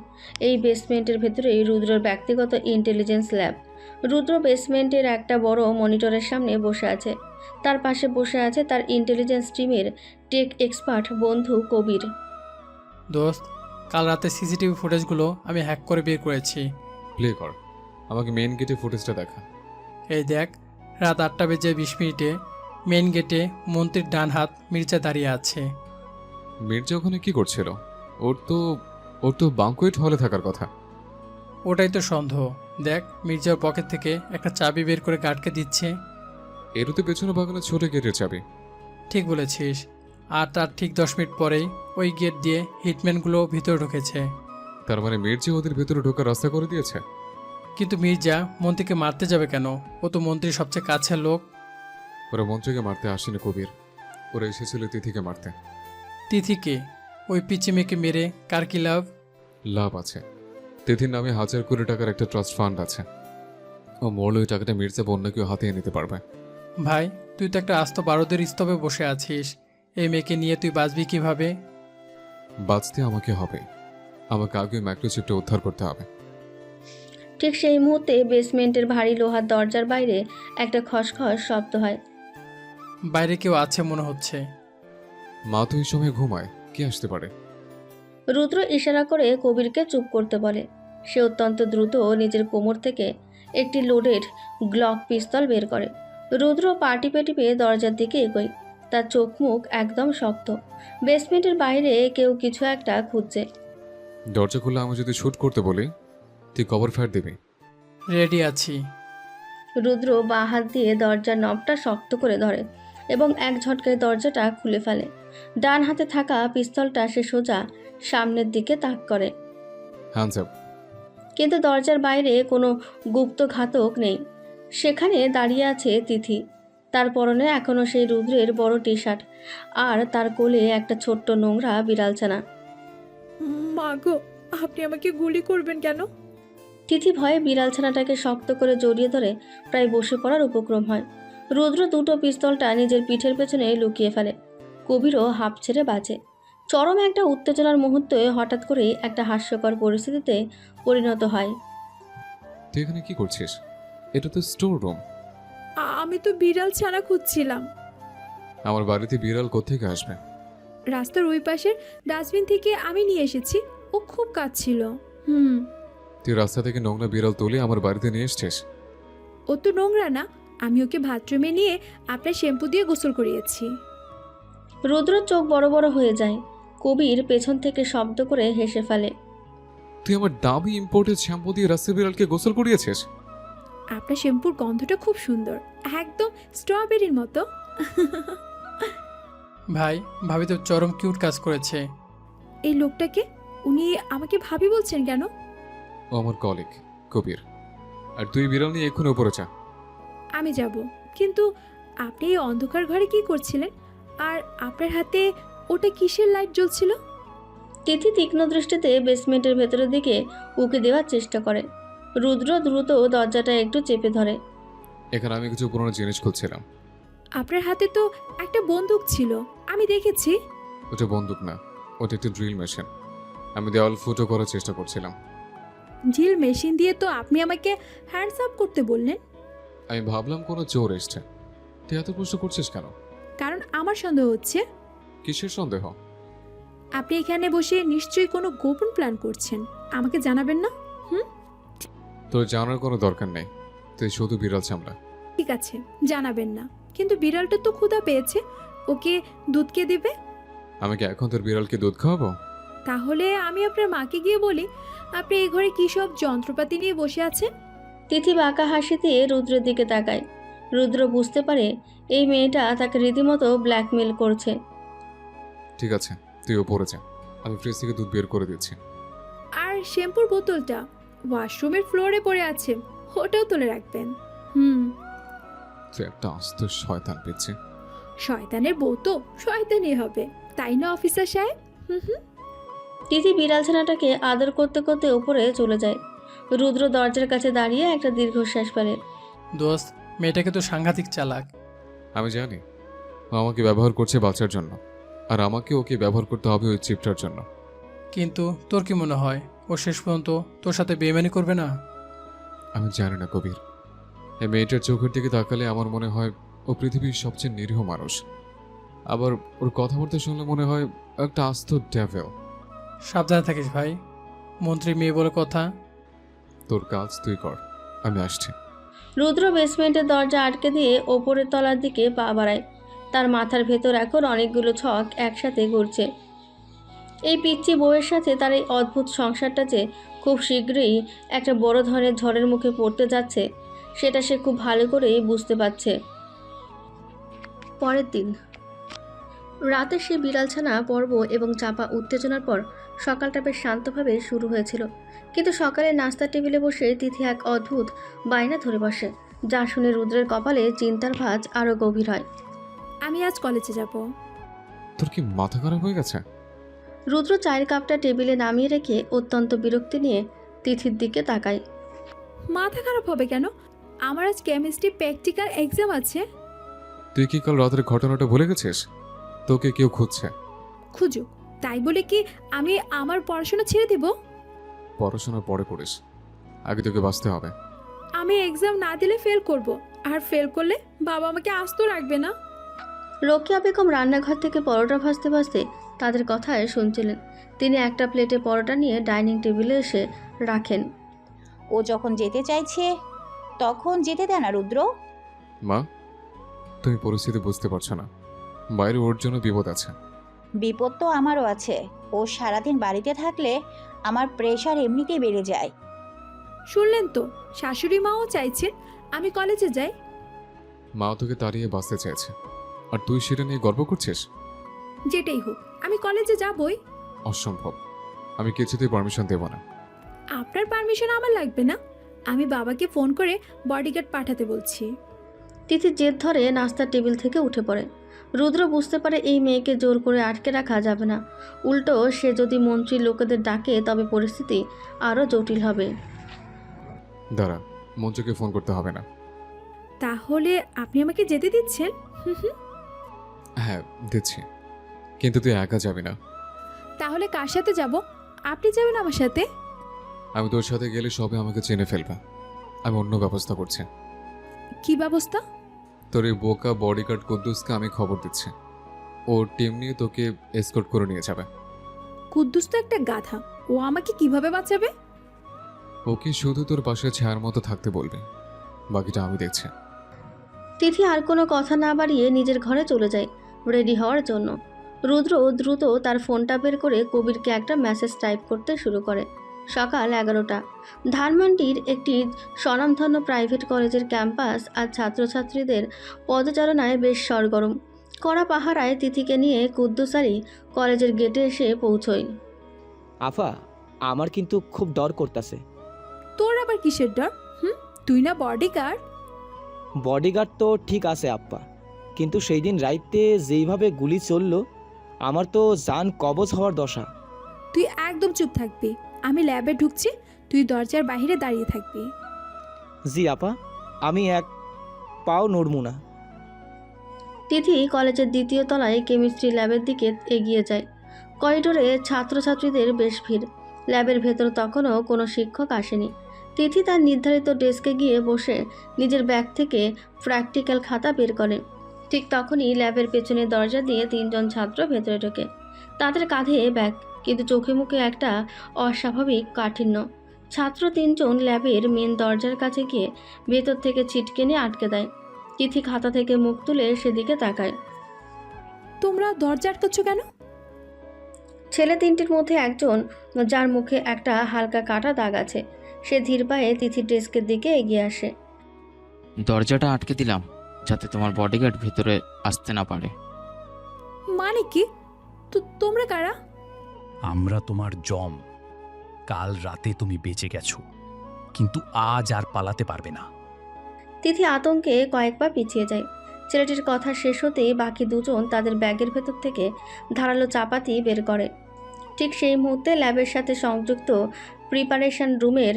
এই বেসমেন্টের ভেতরেই রুদ্রের ব্যক্তিগত ইন্টেলিজেন্স ল্যাব। রুদ্র বেসমেন্টের একটা বড় মনিটরের সামনে বসে আছে। তার পাশে বসে আছে তার ইন্টেলিজেন্স টিমের টেক এক্সপার্ট বন্ধু কবির। দোস্ত, কাল রাতে সিসিটিভি ফুটেজগুলো আমি হ্যাক করে বের করেছি। প্লে কর, আমাকে মেইন গেটে ফুটেজটা দেখা। এই দেখ, রাত 8:20 মেন গেটে মন্ত্রীর ডান হাত মির্জা দাঁড়িয়ে আছে। মির্জা ওখানে কি করছিল? ওর তো বাঙ্কুয়েট হলে থাকার কথা। ওটাই তো সন্দেহ। দেখ, মির্জার পকেট থেকে একটা চাবি বের করে গার্ডকে দিচ্ছে। এর তো পেছনে বাগানে ছোট গেটের চাবি। ঠিক বলেছিস। আর তার ঠিক 10 মিনিট পরেই ওই গেট দিয়ে হিটম্যানগুলো ভিতরে ঢুকেছে। তার মানে মির্জা ওদের ভেতরে ঢোকার রাস্তা করে দিয়েছে। কিন্তু মির্জা মন্ত্রীকে মারতে যাবে কেন? ও তো মন্ত্রীর সবচেয়ে কাছের লোক। ওরা মন্ত্রীকে মারতে আসেনি কবির, ওরা এসেছিল তিথিকে মারতে। তিথিকে? ওই পিচি মেয়েকে মেরে কার কি লাভ? লাভ আছে। তিথির নামে 1000 কোটি টাকার একটা ট্রাস্ট ফান্ড আছে। ও মরলে ওই টাকাটা মির্জা বন্যাকেও হাতিয়ে নিতে পারবে। ভাই, তুই তো একটা আস্ত বারোদের স্তবে বসে আছিস। এই মেয়েকে নিয়ে তুই বাঁচবি কিভাবে? বাঁচতে আমাকে হবে, আমাকে আগে মাইক্রোচিপটা উদ্ধার করতে হবে। ঠিক সেই মুহূর্তে বেসমেন্টের ভারী লোহার দরজার বাইরে একটা খসখস শব্দ হয়। বাইরে কেউ আছে মনে হচ্ছে। মা তো এই সময় ঘুমায়, কে আসতে পারে? রুদ্র ইশারা করে কবিরকে চুপ করতে বলে। সে অত্যন্ত দ্রুত নিজের কোমর থেকে একটি লোডেড গ্লক পিস্তল বের করে। রুদ্র পা টিপে টিপে দরজার দিকে এগোয়। তার চোখ মুখ একদম শক্ত। বেসমেন্টের বাইরে কেউ কিছু একটা খুঁজছে। দরজা খুলে আমি যদি শুট করতে বলি, তুই কভার ফায়ার দিবি? রেডি আছি। রুদ্র বাঁ হাত দিয়ে দরজার নবটা শক্ত করে ধরে এবং এক ঝটকায় দরজাটা খুলে ফেলে। ডান হাতে থাকা পিস্তলটা সে সোজা সামনের দিকে তাক করে। Hands up. কিন্তু দরজার বাইরে কোনো গুপ্ত ঘাতক নেই। সেখানে দাঁড়িয়ে আছে তিথি। তার পরনে এখনও সেই রুদ্রের বড় টি শার্ট, আর তার কোলে একটা ছোট্ট নোংরা বিড়ালছানা। মা গো, আপনি আমাকে গুলি করবেন কেন? তিথি ভয়ে বিড়ালছানাটাকে শক্ত করে জড়িয়ে ধরে প্রায় বসে পড়ার উপক্রম হয়। রুদ্র দুটো পিস্তলটা নিজের পিঠের পেছনে লুকিয়ে ফেলে। কবিরও হাঁপ ছেড়ে বাঁচে। চরম একটা উত্তেজনার মুহূর্তে হঠাৎ করেই একটা হাস্যকর পরিস্থিতিতে পরিণত হয়। তুই এখানে কি করছিস? এটা তো স্টোর রুম। আমি তো বিড়াল ছানা খুঁজছিলাম। আমার বাড়িতে বিড়াল কোত্থেকে আসবে? রাস্তার ওই পাশের ডাস্টবিন থেকে আমি নিয়ে এসেছি। ও খুব কাঁদছিল। তুই রাস্তা থেকে নোংরা বিড়াল তুলে আমার বাড়িতে নিয়ে এসছিস? ও তো নোংরা না, আমি ওকে বাথরুমে নিয়ে আপনার শ্যাম্পু দিয়ে গোসল করিয়েছি। রুদ্রর চোখ বড় বড় হয়ে যায়। কবির পেছন থেকে শব্দ করে হেসে ফেলে। তুই আমার দামি ইম্পোর্টেড শ্যাম্পু দিয়ে রাস্তার বিড়ালকে গোসল করিয়েছিস? আপনার শ্যাম্পুর গন্ধটা খুব সুন্দর, একদম স্ট্রবেরির মতো। ভাই, ভাবি তো চরম কিউট কাজ করেছে। এই লোকটাকে উনি আমাকে ভাবি বলছেন কেন? ও আমার কলিগ কবির। আর তুই বিড়াল নিয়ে এক্ষুনি উপরে যা। আমি যাব, কিন্তু আপনি এই অন্ধকার ঘরে কি করছিলেন? আর আপনার হাতে ওটা কিসের লাইট জ্বলছিল? তিথি তীক্ষ্ণ দৃষ্টিতে বেসমেন্টের ভেতরের দিকে উঁকি দেওয়ার চেষ্টা করে। রুদ্র দ্রুত দরজাটা একটু চেপে ধরে। এখানে আমি কিছু পুরনো জিনিস খুঁজছিলাম। আপনার হাতে তো একটা বন্দুক ছিল, আমি দেখেছি। ওটা বন্দুক না, ওটা একটা ড্রিল মেশিন। আমি দেওয়াল ফুটো করার চেষ্টা করছিলাম। ঝিল মেশিন দিয়ে তো আপনি আমাকে হ্যান্ডস আপ করতে বললেন। আমি ভাবলাম কোনো চোর এসছে। তুই এত প্রশ্ন করছিস কেন? কারণ আমার সন্দেহ হচ্ছে কিসের সন্দেহ? আপনি এখানে বসে নিশ্চয়ই কোনো গোপন প্ল্যান করছেন, আমাকে জানাবেন না? তোর জানার কোনো দরকার নেই, তুই শুধু বিড়াল চামড়া। ঠিক আছে, জানাবেন না, কিন্তু বিড়ালটা তো ক্ষুধা পেয়েছে, ওকে দুধ কে দেবে? আমি কি এখন তোর বিড়ালকে দুধ খাওয়াবো? তাহলে আমি আপনার মাকে গিয়ে বলি আপনি এই ঘরে কী সব যন্ত্রপাতি নিয়ে বসে আছেন। তিথি বাঁকা হাসি দিয়ে রুদ্রের দিকে তাকায়। রুদ্র বুঝতে পারে এই মেয়েটা তাকে রীতিমতো ব্ল্যাকমেল করছে। ঠিক আছে, তুই ওপরে যা, আমি ফ্রিজ থেকে দুধ বের করে দিচ্ছি। আর শ্যাম্পুর বোতলটা ওয়াশরুমের ফ্লোরে পড়ে আছে, ওটাও তুলে রাখবেন। তুই একটা আস্ত শয়তান পেয়েছি। শয়তানের বউ তো শয়তানই হবে, তাই না অফিসার সাহেব? তিথি বিড়াল ছানাটাকে আদর করতে করতে উপরে চলে যায়। রুদ্র দরজার কাছে দাঁড়িয়ে একটা দীর্ঘশ্বাস ফেলে। দোস্ত, মেয়েটাকে তো সাংঘাতিক চালাক। আমি জানি ও আমাকে ব্যবহার করছে বাচ্চার জন্য, আর আমাকে ওকে ব্যবহার করতে হবে ওই চিপটার জন্য। কিন্তু তোর কি মনে হয় ও শেষ পর্যন্ত তোর সাথে বেইমানি করবে না? আমি জানি না কবির, এই মেয়েটার চোখের দিকে তাকালে আমার মনে হয় ও পৃথিবীর সবচেয়ে নিরীহ মানুষ। আবার ওর কথাবার্তা শুনলে মনে হয় একটা আস্ত ডেভিল। সাবধানে থাকিস ভাই, মন্ত্রী মেয়ে বলে কথা। তোর কাজ তুই কর, আমি আসছি। রুদ্র বেসমেন্টের দরজা আটকে দিয়ে ওপরের তলার দিকে পা বাড়ায়। তার মাথার ভেতর এখন অনেকগুলো ছক একসাথে ঘুরছে। এই পিচ্চি বউয়ের সাথে তার এই অদ্ভুত সংসারটা যে খুব শীঘ্রই একটা বড় ধরনের ঝড়ের মুখে পড়তে যাচ্ছে, সেটা সে খুব ভালো করেই বুঝতে পারছে। পরের দিন রাতে সে বিড়ালছানা পর্ব এবং চাপা উত্তেজনার পর সকালটা বেশ শান্তভাবে শুরু হয়েছিল। কিন্তু সকালে নাস্তার টেবিলে বসে তিথি এক অদ্ভুত বায়না ধরে বসে, যা শুনে রুদ্রের কপালে চিন্তার ভাঁজ আরও গভীর হয়। আমি আজ কলেজে যাব। তোর কি মাথা খারাপ হয়ে গেছে? রুদ্র চায়ের কাপটা টেবিলে নামিয়ে রেখে অত্যন্ত বিরক্তি নিয়ে তিথির দিকে তাকায়। মাথা খারাপ হবে কেন? আমার আজ কেমিস্ট্রি প্র্যাকটিক্যাল এক্সাম আছে। তুই কি কাল রাতের ঘটনাটা ভুলে গেছিস? তোকে কেউ খুঁজছে। খুঁজুক, তাই বলে কি আমি আমার পড়াশোনা ছেড়ে দিব? পড়াশোনা পরে করিস, আগে তোকে বাঁচতে হবে। আমি এক্সাম না দিলে ফেল করব, আর ফেল করলে বাবা আমাকে আস্ত রাখবে না। রোকেয়া বেগম রান্নাঘর থেকে পরোটা ভাজতে ভাজতে তাদের কথায় শুনছিলেন। তিনি একটা প্লেটে পরোটা নিয়ে ডাইনিং টেবিলে এসে রাখেন। ও যখন যেতে চাইছে তখন যেতে দেয় না রুদ্র। মা, তুমি পরিস্থিতি বুঝতে পারছো না, বাইরে ওর জন্য বিপদ আছে। বিপদ তো আমারও আছে। ও সারাদিন বাড়িতে থাকলে আমার প্রেশার এমনিতেই বেড়ে যায়। শুনলেন তো, শাশুড়ি মাও চাইছেন আমি কলেজে যাই। মা তোকে তাড়িয়ে বাঁচতে চাইছে, আর তুই সেটা নিয়ে গর্ব করছিস? যেটাই হোক, আমি কলেজে যাবই। অসম্ভব, আমি কিছুতেই পারমিশন দেব না। আপনার পারমিশন আমার লাগবে না, আমি বাবাকে ফোন করে বডিগার্ড পাঠাতে বলছি। তিথি জেদ ধরে নাস্তার টেবিল থেকে উঠে পড়ে। রুদ্র বুঝতে পারে এই মেয়েকে জোর করে আটকে রাখা যাবে না, উল্টো সে যদি মন্ত্রী লোকেদের ডাকে তবে পরিস্থিতি আরও জটিল হবে। দাঁড়া, মঞ্চকে ফোন করতে হবে না। তাহলে আপনি আমাকে যেতে দিচ্ছেন? হ্যাঁ দিচ্ছি, কিন্তু তুই একা যাবি না। তাহলে কার সাথে যাব? আপনি যাবেন আমার সাথে? আমি তোর সাথে গেলে সবে আমাকে চিনে ফেলবে। আমি অন্য ব্যবস্থা করছি। কি ব্যবস্থা? তোর এই বোকা বডিগার্ড কুদ্দুসকে আমি খবর দিচ্ছি, ওর টিম নিয়ে তোকে এসকর্ট করে নিয়ে যাবে। কুদ্দুস তো একটা গাধা, ও আমাকে কিভাবে বাঁচাবে? ওকে শুধু তোর পাশে ছায়ার মতো থাকতে বলবি, বাকিটা আমি দেখছি। তিথি আর কোনো কথা না বাড়িয়ে নিজের ঘরে চলে যায় রেডি হওয়ার জন্য। রুদ্র দ্রুত তার ফোনটা বের করে কবিরকে একটা মেসেজ টাইপ করতে শুরু করে। সকাল 11টা। ধানমন্ডির একটি স্বনামধন্য প্রাইভেট কলেজের ক্যাম্পাস আর ছাত্রছাত্রীদের পদচারণায় বেশ সরগরম। কড়া পাহারায় তিথিকে নিয়ে কুদ্দুসারি কলেজের গেটে এসে পৌঁছয়। আফা, আমার কিন্তু খুব ডর করতেছে। তোর আবার কিসের ডর? তুই না বডিগার্ড? বডিগার্ড তো ঠিক আছে আপ্পা, কিন্তু সেই দিন রাইতে যেইভাবে গুলি চললো, আমার তো জান কবজ হওয়ার দশা। তুই একদম চুপ থাকবি। আমি ল্যাবে ঢুকছি, তুই দরজার বাইরে দাঁড়িয়ে থাকবি। জি আপা, আমি এক পাও নড়মু না। তিথি কলেজের দ্বিতীয় তলায় কেমিস্ট্রি ল্যাবের দিকে এগিয়ে যায়। করিডোরে ছাত্রছাত্রীদের বেশ ভিড়। ল্যাবের ভেতর তখনও কোনো শিক্ষক আসেনি। তিথি তার নির্ধারিত ডেস্কে গিয়ে বসে নিজের ব্যাগ থেকে প্র্যাকটিক্যাল খাতা বের করে। ঠিক তখনই ল্যাবের পেছনের দরজা দিয়ে 3 জন ছাত্র ভেতরে ঢোকে। তাদের কাঁধে ব্যাগ, কিন্তু চোখে মুখে একটা অস্বাভাবিক কাঠিন্য। ছাত্র 3 জন ল্যাবের মেন দরজার কাছে গিয়ে ভেতর থেকে ছিটকে নিয়ে আটকে দেয়। তিথি খাতা থেকে মুখ তুলে সেদিকে তাকায়। তোমরা দরজা আটকাচ্ছ কেন? ছেলে 3টির মধ্যে একজন, যার মুখে একটা হালকা কাটা দাগ আছে, সে ধীর পায়ে তিথির ডেস্কের দিকে এগিয়ে আসে। দরজাটা আটকে দিলাম যাতে তোমার বডিগার্ড ভিতরে আসতে না পারে। মানে কি? তোমরা কারা? আমরা তোমার জম। কাল রাতে তুমি বেঁচে গেছো, কিন্তু আজ আর পালাতে পারবে না। তিথি আতঙ্কে কয়েক পা পিছিয়ে যায়। ছেলেটির কথা শেষ হতেই বাকি 2 জন তাদের ব্যাগের ভেতর থেকে ধারালো চাপাতি বের করে। ঠিক সেই মুহূর্তে ল্যাবের সাথে সংযুক্ত প্রিপারেশন রুমের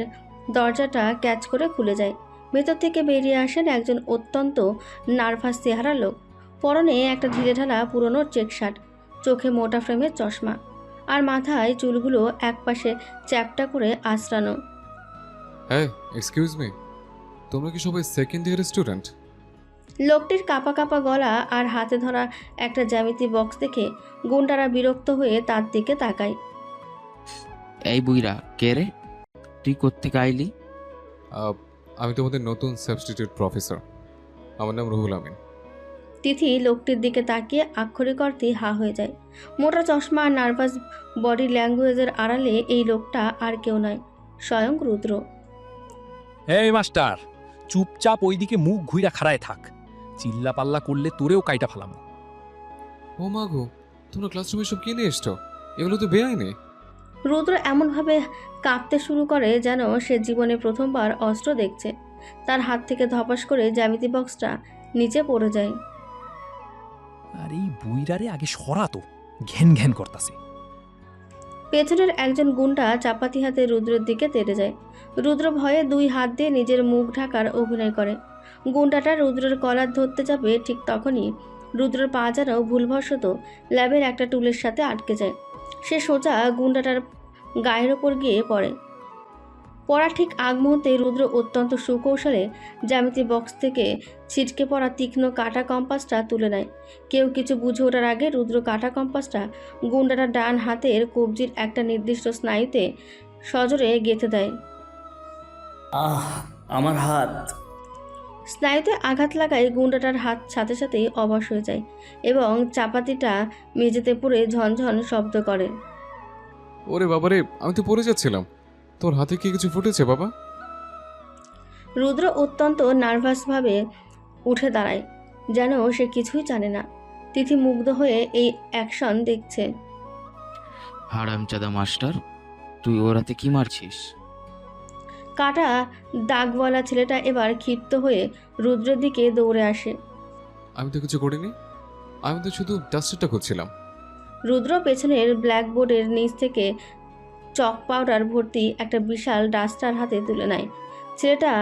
দরজাটা ক্যাচ করে খুলে যায়। ভেতর থেকে বেরিয়ে আসেন একজন অত্যন্ত নার্ভাস চেহারা লোক। পরনে একটা ঢিলেঢালা পুরনো চেক শার্ট, চোখে মোটা ফ্রেমের চশমা, আর মাথায় চুলগুলো একপাশে চ্যাপটা করে আঁচড়ানো। হ্যাঁ, এক্সকিউজ মি, তোমরা কি সবাই সেকেন্ড ইয়ারের স্টুডেন্ট? লোকটির কাঁপা কাঁপা গলা আর হাতে ধরা একটা জ্যামিতি বক্স দেখে গুন্ডারা বিরক্ত হয়ে তার দিকে তাকায়। এই বুইরা, কে রে? তুই কোত্থেকে আইলি? আমি তোমাদের নতুন সাবস্টিটিউট প্রফেসর। আমার নাম রুহুল আমিন। তিথি লোকটির দিকে তাকিয়ে আক্ষরিক অর্থে হা হয়ে যায়। মোটা চশমা আর নার্ভাস বডি ল্যাঙ্গুয়েজের আড়ালে এই লোকটা আর কেউ নয়, স্বয়ং রুদ্র। এই মাস্টার, চুপচাপ ওইদিকে মুখ ঘুইরা খাড়ায় থাক। চিল্লা পাল্লা করলে তোরেও কাইটা ফালামো। ও মা গো, তোমরা ক্লাসরুমে সব কি নিয়ে এসছো? এগুলো তো বেআইনি। রুদ্র এমনভাবে কাঁপতে শুরু করে যেন সে জীবনে প্রথমবার অস্ত্র দেখছে। তার হাত থেকে ধপাস করে জ্যামিতি বক্সটা নিচে পড়ে যায়। আর এই বুইরারে আগে সরাতো, ঘ্যান ঘ্যান করতাছে। পেছনের একজন গুন্ডা চাপাতি হাতে রুদ্রের দিকে তেড়ে যায়। রুদ্র ভয়ে 2 হাত দিয়ে নিজের মুখ ঢাকার অভিনয় করে। গুন্ডাটা রুদ্রের কলার ধরতে যাবে, ঠিক তখনই রুদ্রের পা যেন ভুলবশত ল্যাবের একটা টুলের সাথে আটকে যায়। সে সোজা গুন্ডাটার গায়ের ওপর গিয়ে পড়ে। পড়ার ঠিক আগ মুহূর্তে রুদ্র অত্যন্ত সুকৌশলে জ্যামিতি বক্স থেকে ছিটকে পড়া তীক্ষ্ণ কাটা কম্পাসটা তুলে নেয়। কেউ কিছু বুঝে ওঠার আগে রুদ্র কাটা কম্পাসটা গুন্ডাটার ডান হাতের কবজির একটা নির্দিষ্ট স্নায়ুতে সজোরে গেঁথে দেয়। আমার হাত। স্নায়ুতে আঘাত লাগায় গুন্ডাটার হাত সাথে সাথেই অবশ হয়ে যায় এবং চাপাতিটা মেঝেতে পড়ে ঝনঝন শব্দ করে। ওরে বাবারে, আমি তো পড়ে যাচ্ছিলাম। তোর হাতে কি কিছু ফুটেছে বাবা? রুদ্র অত্যন্ত নার্ভাসভাবে উঠে দাঁড়ায়, যেন সে কিছুই জানে না। তিথি মুগ্ধ হয়ে এই অ্যাকশন দেখছে। হারামজাদা মাস্টার, তুই ওর হাতে কি মারছিস? কাটা দাগওয়ালা ছেলেটা এবার ক্ষিপ্ত হয়ে রুদ্রের দিকে দৌড়ে আসে। আমি তো কিছু করিনি, আমি তো শুধু ডাস্টারটা খুঁজছিলাম। রুদ্র পেছনের ব্ল্যাকবোর্ডের নিচ থেকে চক পাউডার ভর্তি একটা বিশাল ডাস্টার হাতে তুলে নেয়। ছেলেটা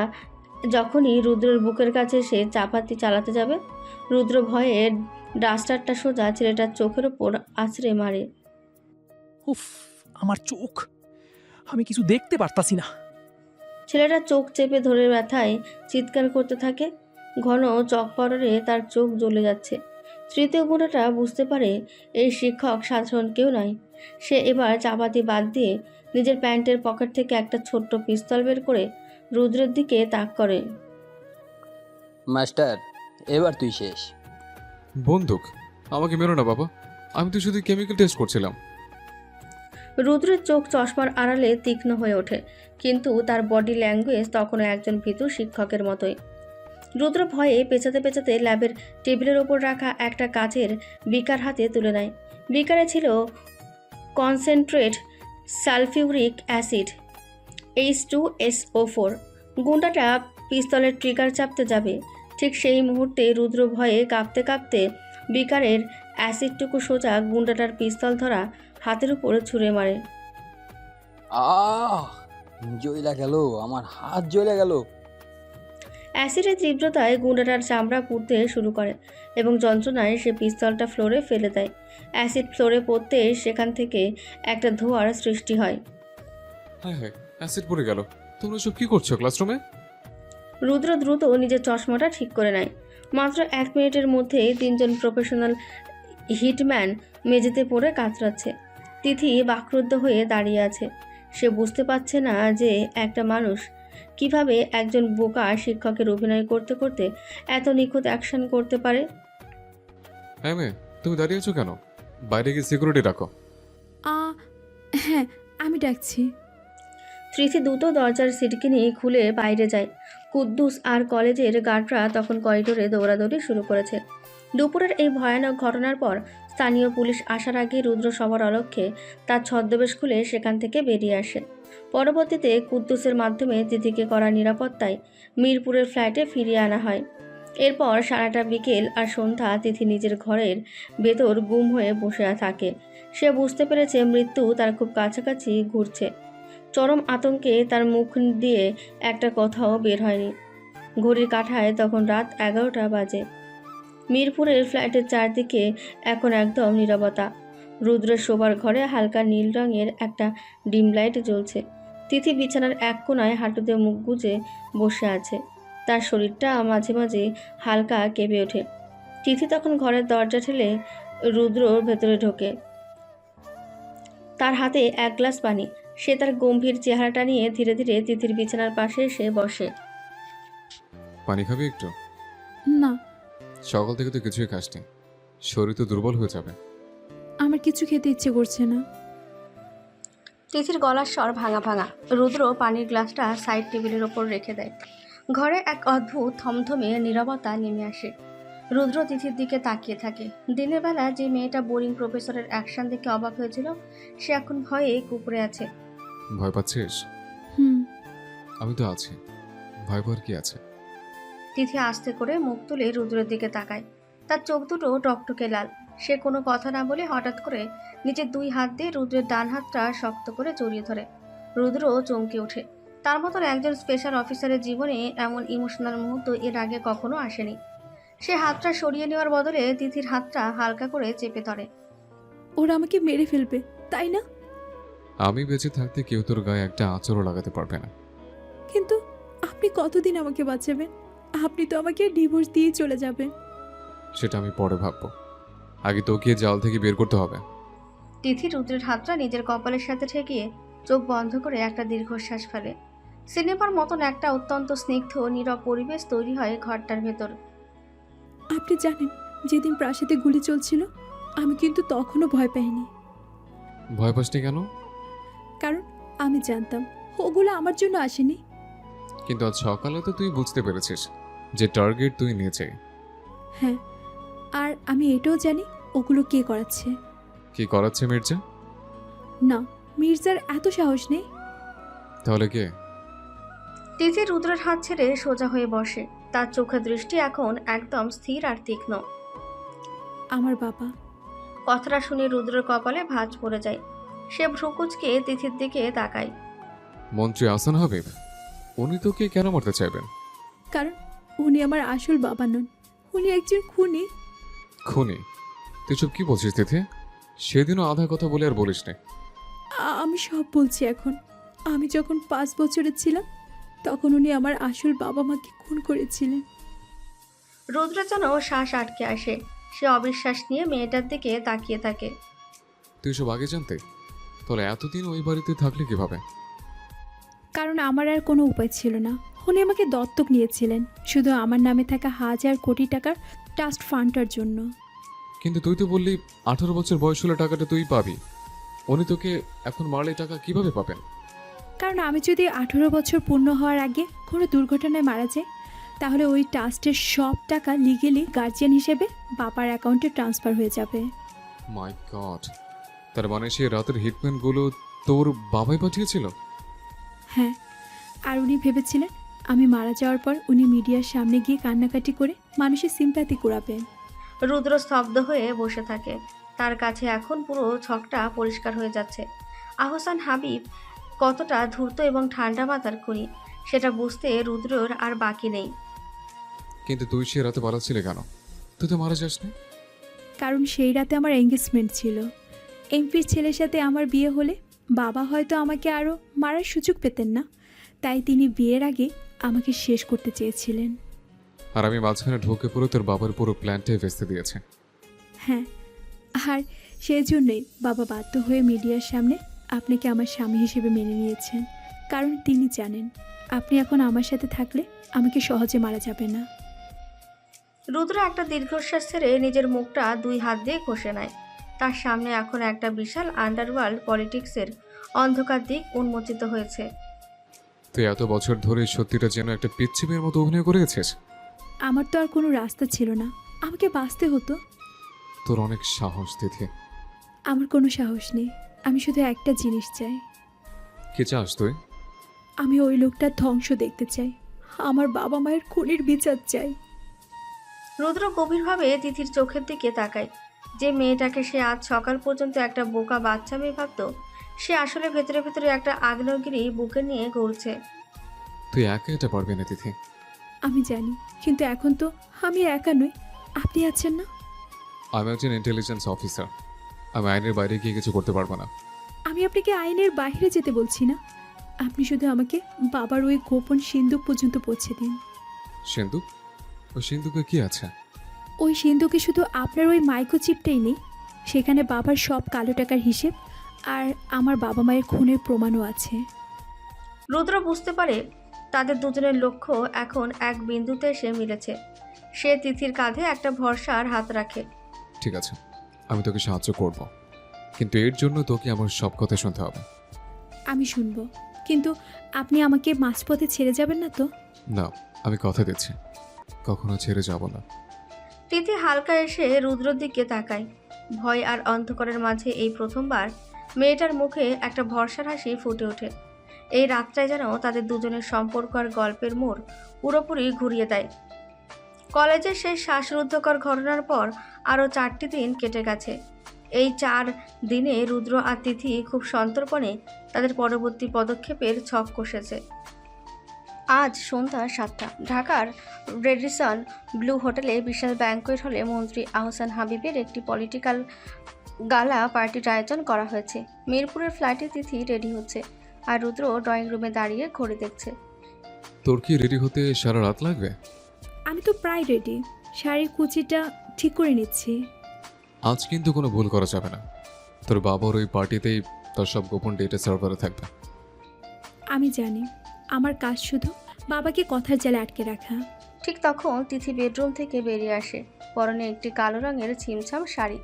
যখনই রুদ্রের বুকের কাছে সে চাপাতি চালাতে যাবে, রুদ্র ভয়ে ডাস্টারটা সোজা ছেলেটার চোখের ওপর আছড়ে মারে। উফ, আমার চোখ, আমি কিছু দেখতে পারতাছি না। ছেলেটা চোখ চেপে ধরে ব্যথায় চিৎকার করতে থাকে। ঘন চক পাউডারে তার চোখ জ্বলে যাচ্ছে। তৃতীয় গুণাটা বুঝতে পারে এই শিক্ষক সাধারণ কেউ নয়। সে এবার চাপাতি বাদ দিয়ে নিজের প্যান্টের পকেট থেকে একটা ছোট্ট পিস্তল বের করে রুদ্রের দিকে তাক করে। মাস্টার, এবার তুই শেষ। বন্দুক? আমাকে মেরো না বাবা, আমি তো শুধু কেমিক্যাল টেস্ট করছিলাম। রুদ্রের চোখ চশমার আড়ালে তীক্ষ্ণ হয়ে ওঠে, কিন্তু তার বডি ল্যাঙ্গুয়েজ তখনও একজন ভীতু শিক্ষকের মতোই। রুদ্র ভয়ে পেঁচাতে পেঁচাতে ল্যাবের টেবিলের ওপর রাখা একটা কাচের বিকার হাতে তুলে নেয়। বিকারে ছিল কনসেন্ট্রেট সালফিউরিক অ্যাসিড H2SO4। গুন্ডাটা পিস্তলের ট্রিগার চাপতে যাবে, ঠিক সেই মুহূর্তে রুদ্র ভয়ে কাঁপতে কাঁপতে বিকারের অ্যাসিডটুকু সোজা গুন্ডাটার পিস্তল ধরা হাতের উপরে ছুঁড়ে মারে। জ্বইলা গেল, আমার হাত জ্বলে গেল। অ্যাসিডের তীব্রতায় গুন্ডাটার চামড়া পুড়তে শুরু করে এবং যন্ত্রণায় সে পিস্তলটা ফ্লোরে ফেলে দেয়। অ্যাসিড ফ্লোরে পড়তে সেখান থেকে একটা ধোঁয়ার সৃষ্টি হয়। হায় হায়, অ্যাসিড পড়ে গেল। তোমরা সব কি করছো ক্লাসরুমে? রুদ্র দ্রুত নিজের চশমাটা ঠিক করে নেয়। মাত্র 1 মিনিটের মধ্যে 3জন প্রফেশনাল হিটম্যান মেঝেতে পড়ে কাতরাচ্ছে। তিথি বাকরুদ্ধ হয়ে দাঁড়িয়ে আছে। সে বুঝতে পারছে না যে একটা মানুষ কিভাবে একজন বোকা শিক্ষকের অভিনয় করতে করতে এত নিখুঁত অ্যাকশন করতে পারে। হ্যাঁ মেয়ে, তুমি দাঁড়িয়ে আছো কেন? বাইরে গিয়ে সিকিউরিটি রাখো। হ্যাঁ, আমি ডাকছি। ত্রিথি দ্রুত দরজার সিটকিনি খুলে বাইরে যায়। কুদ্দুস আর কলেজের গার্ডরা তখন করিডোরে দৌড়াদৌড়ি শুরু করেছে। দুপুরের এই ভয়ানক ঘটনার পর স্থানীয় পুলিশ আসার আগে রুদ্র সবার অলক্ষ্যে তার ছদ্মবেশ খুলে সেখান থেকে বেরিয়ে আসে। পরবর্তীতে কুদ্দুসের মাধ্যমে তিথিকে করা নিরাপত্তায় মিরপুরের ফ্ল্যাটে ফিরিয়ে আনা হয়। এরপর সারাটা বিকেল আর সন্ধ্যা তিথি নিজের ঘরের ভেতর গুম হয়ে বসে থাকে। সে বুঝতে পেরেছে মৃত্যু তার খুব কাছাকাছি ঘুরছে। চরম আতঙ্কে তার মুখ দিয়ে একটা কথাও বের হয়নি। ঘড়ির কাঁটায় তখন রাত 11টা বাজে। মিরপুরের ফ্ল্যাটের চারদিকে এখন একদম নীরবতা। রুদ্রের শোবার ঘরে হালকা নীল রঙের একটা ডিম লাইট জ্বলছে। তিথি বিছানার এক কোণায় হাঁটুতে মুখ গুজে বসে আছে। তার শরীরটা মাঝে মাঝে হালকা কেঁপে ওঠে। তিথি তখন ঘরের দরজা ঠেলে রুদ্রর ভেতরে ঢোকে। তার হাতে 1 গ্লাস পানি। সে তার গম্ভীর চেহারাটা নিয়ে ধীরে ধীরে তিথির বিছানার পাশে এসে বসে। পানি খাবি একটু? না, সকাল থেকে তো কিছুই খাসনি, শরীর তো দুর্বল হয়ে যাবে। আমার কিছু খেতে ইচ্ছে করছে না। তিথির গলার স্বর ভাঙা ভাঙা। রুদ্র পানির গ্লাসটা সাইড টেবিলের ওপর রেখে দেয়। ঘরে এক অদ্ভুত থমথমে নীরবতা নেমে আসে। রুদ্র তিথির দিকে তাকিয়ে থাকে। দিনের বেলা যে মেয়েটা বোরিং প্রফেসরের অ্যাকশন দেখে অবাক হয়েছিল, সে এখন ভয়ে কুঁকড়ে আছে। ভয় পাচ্ছিস? হুম। আমি তো আছি, ভয় পাওয়ার কি আছে? তিথি আস্তে করে মুখ তুলে রুদ্রের দিকে তাকায়। তার চোখ দুটো টকটকে লাল। সে কোনো কথা না বলে হঠাৎ করে নিজের 2 হাত দিয়ে রুদ্রের ডান হাতটা শক্ত করে জড়িয়ে ধরে। রুদ্র চমকে ওঠে। তার মতন একজন স্পেশাল অফিসারের জীবনে এমন ইমোশনাল মুহূর্ত এর আগে কখনো আসেনি। সে হাতটা সরিয়ে নেওয়ার বদলে তিথির হাতটা হালকা করে চেপে ধরে। ওরা আমাকে মেরে ফেলবে, তাই না? আমি বেঁচে থাকতে কেউ তোর গায়ে একটা আঁচড়ও লাগাতে পারবে না। কিন্তু আপনি কতদিন আমাকে বাঁচাবেন? আপনি তো আমাকে ডিভোর্স দিয়ে চলে যাবেন। সেটা আমি পরে ভাববো, আগে তোকে জাল থেকে বের করতে হবে। তিথি রুদ্রের হাতটা নিজের কপালের সাথে ঠেকিয়ে চোখ বন্ধ করে একটা দীর্ঘশ্বাস ফেলে। সিনেমার মতন একটা অত্যন্ত স্নিগ্ধ নীরব পরিবেশ তৈরি হয় ঘরটার ভেতর। আপনি জানেন, যেদিন প্রাসাদে গুলি চলছিল আমি কিন্তু তখনও ভয় পাইনি। ভয় পাসনি কেন? কারণ আমি জানতাম ওগুলো আমার জন্য আসেনি। কিন্তু আজ সকালে তো তুই বুঝতে পেরেছিস যে টার্গেট তুই নিয়েছে। হ্যাঁ, আর আমি এটাও জানি ওগুলো কে করাচ্ছে। কি করাচ্ছে মির্জা? না, মির্জার এত সাহস নেই। তাহলে কে? তিথি রুদ্রের হাত ছেড়ে সোজা হয়ে বসে। তার চোখের দৃষ্টি এখন একদম স্থির আর তীক্ষ্ণ। আমার বাবা। কথাটা শুনে রুদ্রের কপালে ভাঁজ পড়ে যায়। সে ভ্রুকুচকে তিথির দিকে তাকায়। মন্ত্রী আহসান হাবিব, উনি তোকে কেন মারতে চাইবেন? কারণ উনি আমার আসল বাবা নন, উনি একজন খুনি। খুনি? তুই সব কি বলছিস তিথি? সেদিনও আধা কথা বলে আর বলিস না। আমি সব বলছি এখন। আমি যখন 5 বছরের ছিলাম তখন উনি আমার আসল বাবা মাকে খুন করেছিলেন। রুদ্র যেন শ্বাস আটকে আসে। সে অবিশ্বাস নিয়ে মেয়েটার দিকে তাকিয়ে থাকে। তুই সব আগে জানতে? তাহলে এতদিন ওই বাড়িতে থাকলে কিভাবে? কারণ আমার আর কোনো উপায় ছিল না। উনি আমাকে দত্তক নিয়েছিলেন শুধু আমার নামে থাকা 1000 কোটি টাকার ট্রাস্ট ফান্ডটার জন্য। কিন্তু তুই তো বললি 18 বছর বয়স হলে টাকাটা তুই পাবি। উনি তোকে এখন মারলে টাকা কিভাবে পাবেন? কারণ আমি যদি 18 বছর পূর্ণ হওয়ার আগে কোনো দুর্ঘটনায় মারা যাই, তাহলে ওই ট্রাস্টের সব টাকা লিগেলি গার্জিয়ান হিসেবে বাবার অ্যাকাউন্টে ট্রান্সফার হয়ে যাবে। মাই গড, তার মানে সেই রাতের হিটম্যানগুলো তোর বাবাই পাঠিয়েছিল? হ্যাঁ, আর উনি ভেবেছিলেন আমি মারা যাওয়ার পর উনি মিডিয়ার সামনে গিয়ে কান্নাকাটি করে মানুষের সিম্প্যাথি কুড়াবেন। রুদ্র স্তব্ধ হয়ে বসে থাকে। তার কাছে এখন পুরো ছকটা পরিষ্কার হয়ে যাচ্ছে। আহসান হাবিব কতটা ধূর্ত এবং ঠান্ডা মাথার খুনি সেটা বুঝতে রুদ্রর আর বাকি নেই। কিন্তু তুই সে রাতে পালাচ্ছিলে কেন? তুই তো মারা যাসনি। কারণ সেই রাতে আমার এঙ্গেজমেন্ট ছিল। এমপির ছেলের সাথে আমার বিয়ে হলে বাবা হয়তো আমাকে আরও মারার সুযোগ পেতেন না, তাই তিনি বিয়ের আগে আমাকে শেষ করতে চেয়েছিলেন। আর আমি মাঝখানে ঢুকে পড়ে তোর বাবার পুরো প্ল্যানটাই ভেস্তে দিয়েছে। হ্যাঁ, আর সেই জন্যই বাবা বাধ্য হয়ে মিডিয়ার সামনে আপনাকে আমার স্বামী হিসেবে মেনে নিয়েছেন, কারণ তিনি জানেন আপনি এখন আমার সাথে থাকলে আমাকে সহজে মারা যাবে না। রুদ্র একটা দীর্ঘশ্বাস ছেড়ে নিজের মুখটা 2 হাত দিয়ে ঘষে নেয়। তার সামনে এখন একটা বিশাল আন্ডারওয়ার্ল্ড পলিটিক্সের অন্ধকার দিক উন্মোচিত হয়েছে। তুই এত বছর ধরে সত্যিটা যেন একটা পিচ্চি মেয়ের মতো অভিনয় করে গেছিস। আমার তো আর কোনো রাস্তা ছিল না, আমাকে বাঁচতে হতো। তোর অনেক সাহস তিথি। আমার কোনো সাহস নেই, আমি শুধু একটা জিনিস চাই। কি চাস তুই? আমি ওই লোকটার ধ্বংস দেখতে চাই, আমার বাবা মায়ের খুনির বিচার চাই। রুদ্র গভীরভাবে তিথির চোখের দিকে তাকায়। যে মেয়েটাকে সে আজ সকাল পর্যন্ত একটা বোকা বাচ্চা মেয়ে ভাবত, সে আসলে ভেতরে ভেতরে একটা আগ্নেয়গিরি বুকে নিয়ে ঘুরছে। তুই একা এটা পারবি না তিথি। আমি জানি, কিন্তু এখন তো আমি একা নই, আপনি আছেন না। আমি একজন ইন্টেলিজেন্স অফিসার। আমি আইনের বাইরে গিয়ে কিছু করতে পারবো না। আমি আপনাকে আইনের বাইরে যেতে বলছি না, আপনি শুধু আমাকে বাবার ওই গোপন সিন্দুক পর্যন্ত পৌঁছে দিন। সিন্ধুক? ওই সিন্ধুকে কি আছে? ওই সিন্ধুকে শুধু আপনার ওই মাইক্রোচিপটাই নেই, সেখানে বাবার সব কালো টাকার হিসেব আর আমার বাবা মায়ের খুনের প্রমাণও আছে। রুদ্র বুঝতে পারে তাদের দুজনের লক্ষ্য এখন এক বিন্দুতে এসে মিলেছে। সে তিথির কাঁধে একটা ভরসার হাত রাখে। ঠিক আছে, আমি তোকে সাহায্য করব, কিন্তু এর জন্য তোকে আমার সব কথা শুনতে হবে। আমি শুনবো, কিন্তু আপনি আমাকে মাঝপথে ছেড়ে যাবেন না তো? না, আমি কথা দিচ্ছি, কখনো ছেড়ে যাব না। তিথি হালকা এসে রুদ্রর দিকে তাকায়। ভয় আর অন্ধকারের মাঝে এই প্রথমবার মেয়েটার মুখে একটা ভরসার হাসি ফুটে ওঠে। এই রাতটায় যেন তাদের দুজনের সম্পর্ক আর গল্পের মোড় পুরোপুরি ঘুরিয়ে দেয়। কলেজের সেই শ্বাসরুদ্ধকর ঘটনার পর আরও 4টি দিন কেটে গেছে। এই 4 দিনে রুদ্র আর তিথি খুব সন্তর্পণে তাদের পরবর্তী পদক্ষেপের ছক কষেছে। আজ সন্ধ্যা 7টা ঢাকার রেডিসন ব্লু হোটেলে বিশাল ব্যাংকোয়েট হলে মন্ত্রী আহসান হাবিবের একটি পলিটিক্যাল গালা পার্টির আয়োজন করা হয়েছে। মিরপুরের ফ্লাইটে তিথি রেডি হচ্ছে, আর রুদ্র ড্রয়িং রুমে দাঁড়িয়ে ঘড়ি দেখছে। তোর কি রেডি হতে সারা রাত লাগবে? আমি তো প্রায় রেডি, শাড়ির কুচিটা ঠিক করে নিচ্ছি। আজ কিন্তু কোনো ভুল করা যাবে না। তোর বাবার ওই পার্টিতেই তোর সব গোপন ডেটা সার্ভারে থাকবে। আমি জানি, আমার কাজ শুধু বাবাকে কথার জালে আটকে রাখা। ঠিক তখন তিথি বেডরুম থেকে বেরিয়ে আসে। পরনে একটি কালো রঙের ছিমছাম শাড়ি,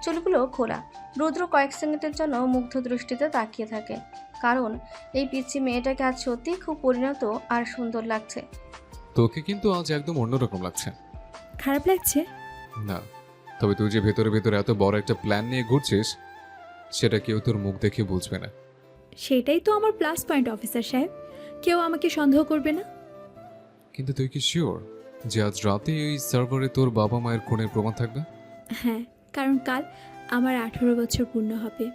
চুলগুলো খোলা। রুদ্র কয়েক সেকেন্ডের জন্য মুগ্ধ দৃষ্টিতে তাকিয়ে থাকে, কারণ এই পিচ্চি মেয়েটাকে আজ সত্যি খুব পরিণত আর সুন্দর লাগছে। তোকে কিন্তু আজ একদম অন্যরকম লাগছে। খারাপ লাগছে না, তবে তুই যে ভেতরে ভেতরে এত বড় একটা প্ল্যান নিয়ে ঘুরছিস, সেটা কেউ তোর মুখ দেখে বুঝবে না। সেটাই তো আমার প্লাস পয়েন্ট অফিসার সাহেব, কেউ আমাকে সন্দেহ করবে না। কিন্তু তুই কি শিওর যে আজ রাতে ওই সার্ভারে তোর বাবা মায়ের খুনের প্রমাণ থাকবে? হ্যাঁ, কারণ কাল আমার 18 বছর পূর্ণ হবে।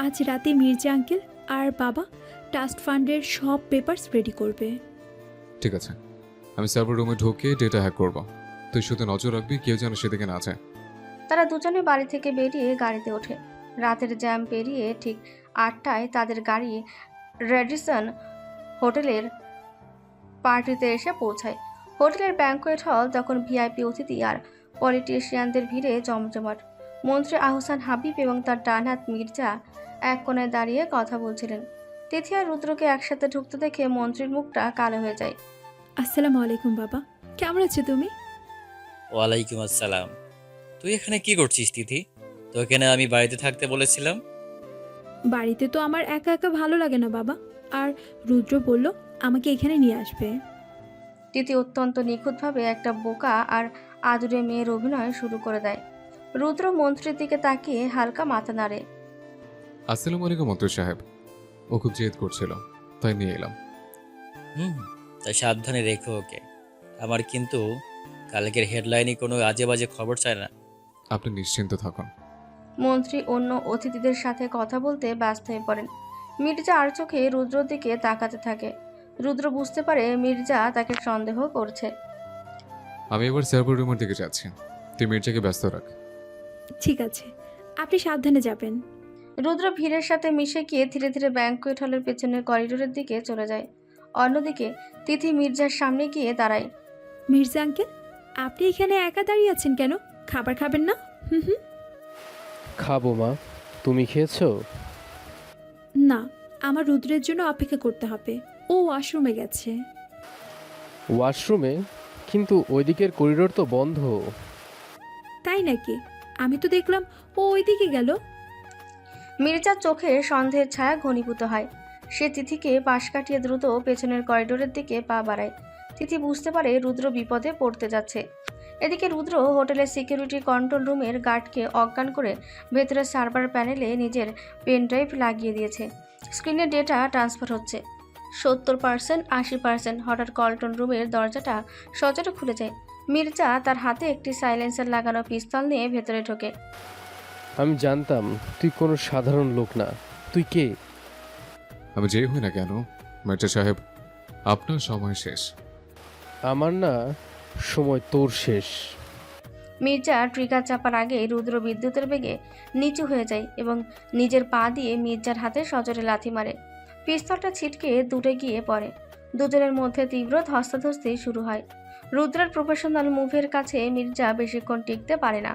আজ রাতে মির্জা আঙ্কেল আর বাবা ট্রাস্ট ফান্ডের সব পেপারস রেডি করবে। ঠিক আছে, আমি সার্ভার রুমে ঢুকে ডেটা হ্যাক করব। তুই শুধু নজর রাখবি কেউ যেন সেদিকে না যায়। তারা দুজনে বাড়ি থেকে বেরিয়ে গাড়িতে ওঠে। রাতের জ্যাম পেরিয়ে ঠিক 8টায় তাদের গাড়ি রেডিসন হোটেলের পার্টিতে এসে পৌঁছায়। হোটেলের ব্যাংকোয়েট হল তখন ভিআইপি অতিথি আর পলিটিশিয়ানদের ভিড়ে জমজমাট। মন্ত্রী আহসান হাবিব এবং তার ডান হাত মির্জা এক কোণায় দাঁড়িয়ে কথা বলছিলেন। তিথি আর রুদ্রকে একসাথে ঢুকতে দেখে মন্ত্রীর মুখটা কালো হয়ে যায়। আসসালামু আলাইকুম বাবা, কেমন আছো তুমি? ওয়ালাইকুম আসসালাম। তুই এখানে কি করছিস তিথি? তোকে না আমি বাড়িতে থাকতে বলেছিলাম। বাড়িতে তো আমার একা একা ভালো লাগে না বাবা, আর রুদ্র বলল আমাকে এখানে নিয়ে আসবে। তিথি অত্যন্ত নিখুঁতভাবে একটা বোকা আর আদুরে মেয়ের অভিনয় শুরু করে দেয়। রুদ্র মন্ত্রীর দিকে তাকিয়ে হালকা মাথা নাড়ে। আসসালামু আলাইকুম মন্ত্রী সাহেব। ও খুব জেদ করছিল, তাই নিয়ে এলাম। তাই সাবধানে রেখো ওকে। আমার কিন্তু কালকের হেডলাইনে কোনো আজে বাজে খবর চাই না। আপনি নিশ্চিন্ত থাকুন। মন্ত্রী অন্য অতিথিদের সাথে কথা বলতে ব্যস্ত হয়ে পড়েন। মির্জা আর চোখে রুদ্রর দিকে তাকাতে থাকে। রুদ্র বুঝতে পারে মির্জা তাকে সন্দেহ করছে। আমি এবার সার্ভার রুমের দিকে যাচ্ছি, তুই মির্জাকে ব্যস্ত রাখ। ঠিক আছে, আপনি সাবধানে যাবেন। রুদ্র ভিড়ের সাথে মিশে গিয়ে ধীরে ধীরে ব্যাংকুয়েট হলের পেছনের করিডোরের দিকে চলে যায়। অন্যদিকে তিথি মির্জার সামনে গিয়ে দাঁড়ায়। মির্জা আঙ্কেল, আপনি এখানে একা দাঁড়িয়ে আছেন কেন? খাবার খাবেন না? হুম হুম। খাবো মা, তুমি খেয়েছো? না, আমার রুদ্রের জন্য অপেক্ষা করতে হবে। ও ওয়াশরুমে গেছে। ওয়াশরুমে? কিন্তু ওইদিকের করিডোর তো বন্ধ। তাই নাকি? আমি তো দেখলাম ও ওইদিকে গেল। মির্জার চোখে সন্দেহের ছায়া ঘনীভূত হয়। সে তিথিকে পাশ কাটিয়ে দ্রুত পেছনের করিডোরের দিকে পা বাড়ায়। তিথি বুঝতে পারে রুদ্র বিপদে পড়তে যাচ্ছে। এদিকে রুদ্র হোটেলের সিকিউরিটি কন্ট্রোল রুমের গার্ডকে অজ্ঞান করে ভেতরের সার্ভার প্যানেলে নিজের পেন ড্রাইভ লাগিয়ে দিয়েছে। স্ক্রিনে ডেটা ট্রান্সফার হচ্ছে। 70%, 80%। হঠাৎ কন্ট্রোল রুমের দরজাটা সজোরে খুলে যায়। মির্জা তার হাতে একটি সাইলেন্সার লাগানো পিস্তল নিয়ে ভেতরে ঢোকে। আমি জানতাম তুই কোনো সাধারণ লোক না। তুই কে? আমি যেই হই না কেন মির্জা সাহেব, আপনার সময় শেষ। আমার না, সময় তোর শেষ। মির্জা ট্রিগার চাপার আগে রুদ্র বিদ্যুতের বেগে নিচু হয়ে যায় এবং নিজের পা দিয়ে মির্জার হাতে সজোরে লাথি মারে। পিস্তলটা ছিটকে দূরে গিয়ে পড়ে। দুজনের মধ্যে তীব্র ধস্তাধস্তি শুরু হয়। রুদ্রের প্রফেশনাল মুভের কাছে মির্জা বেশিক্ষণ টিকতে পারে না।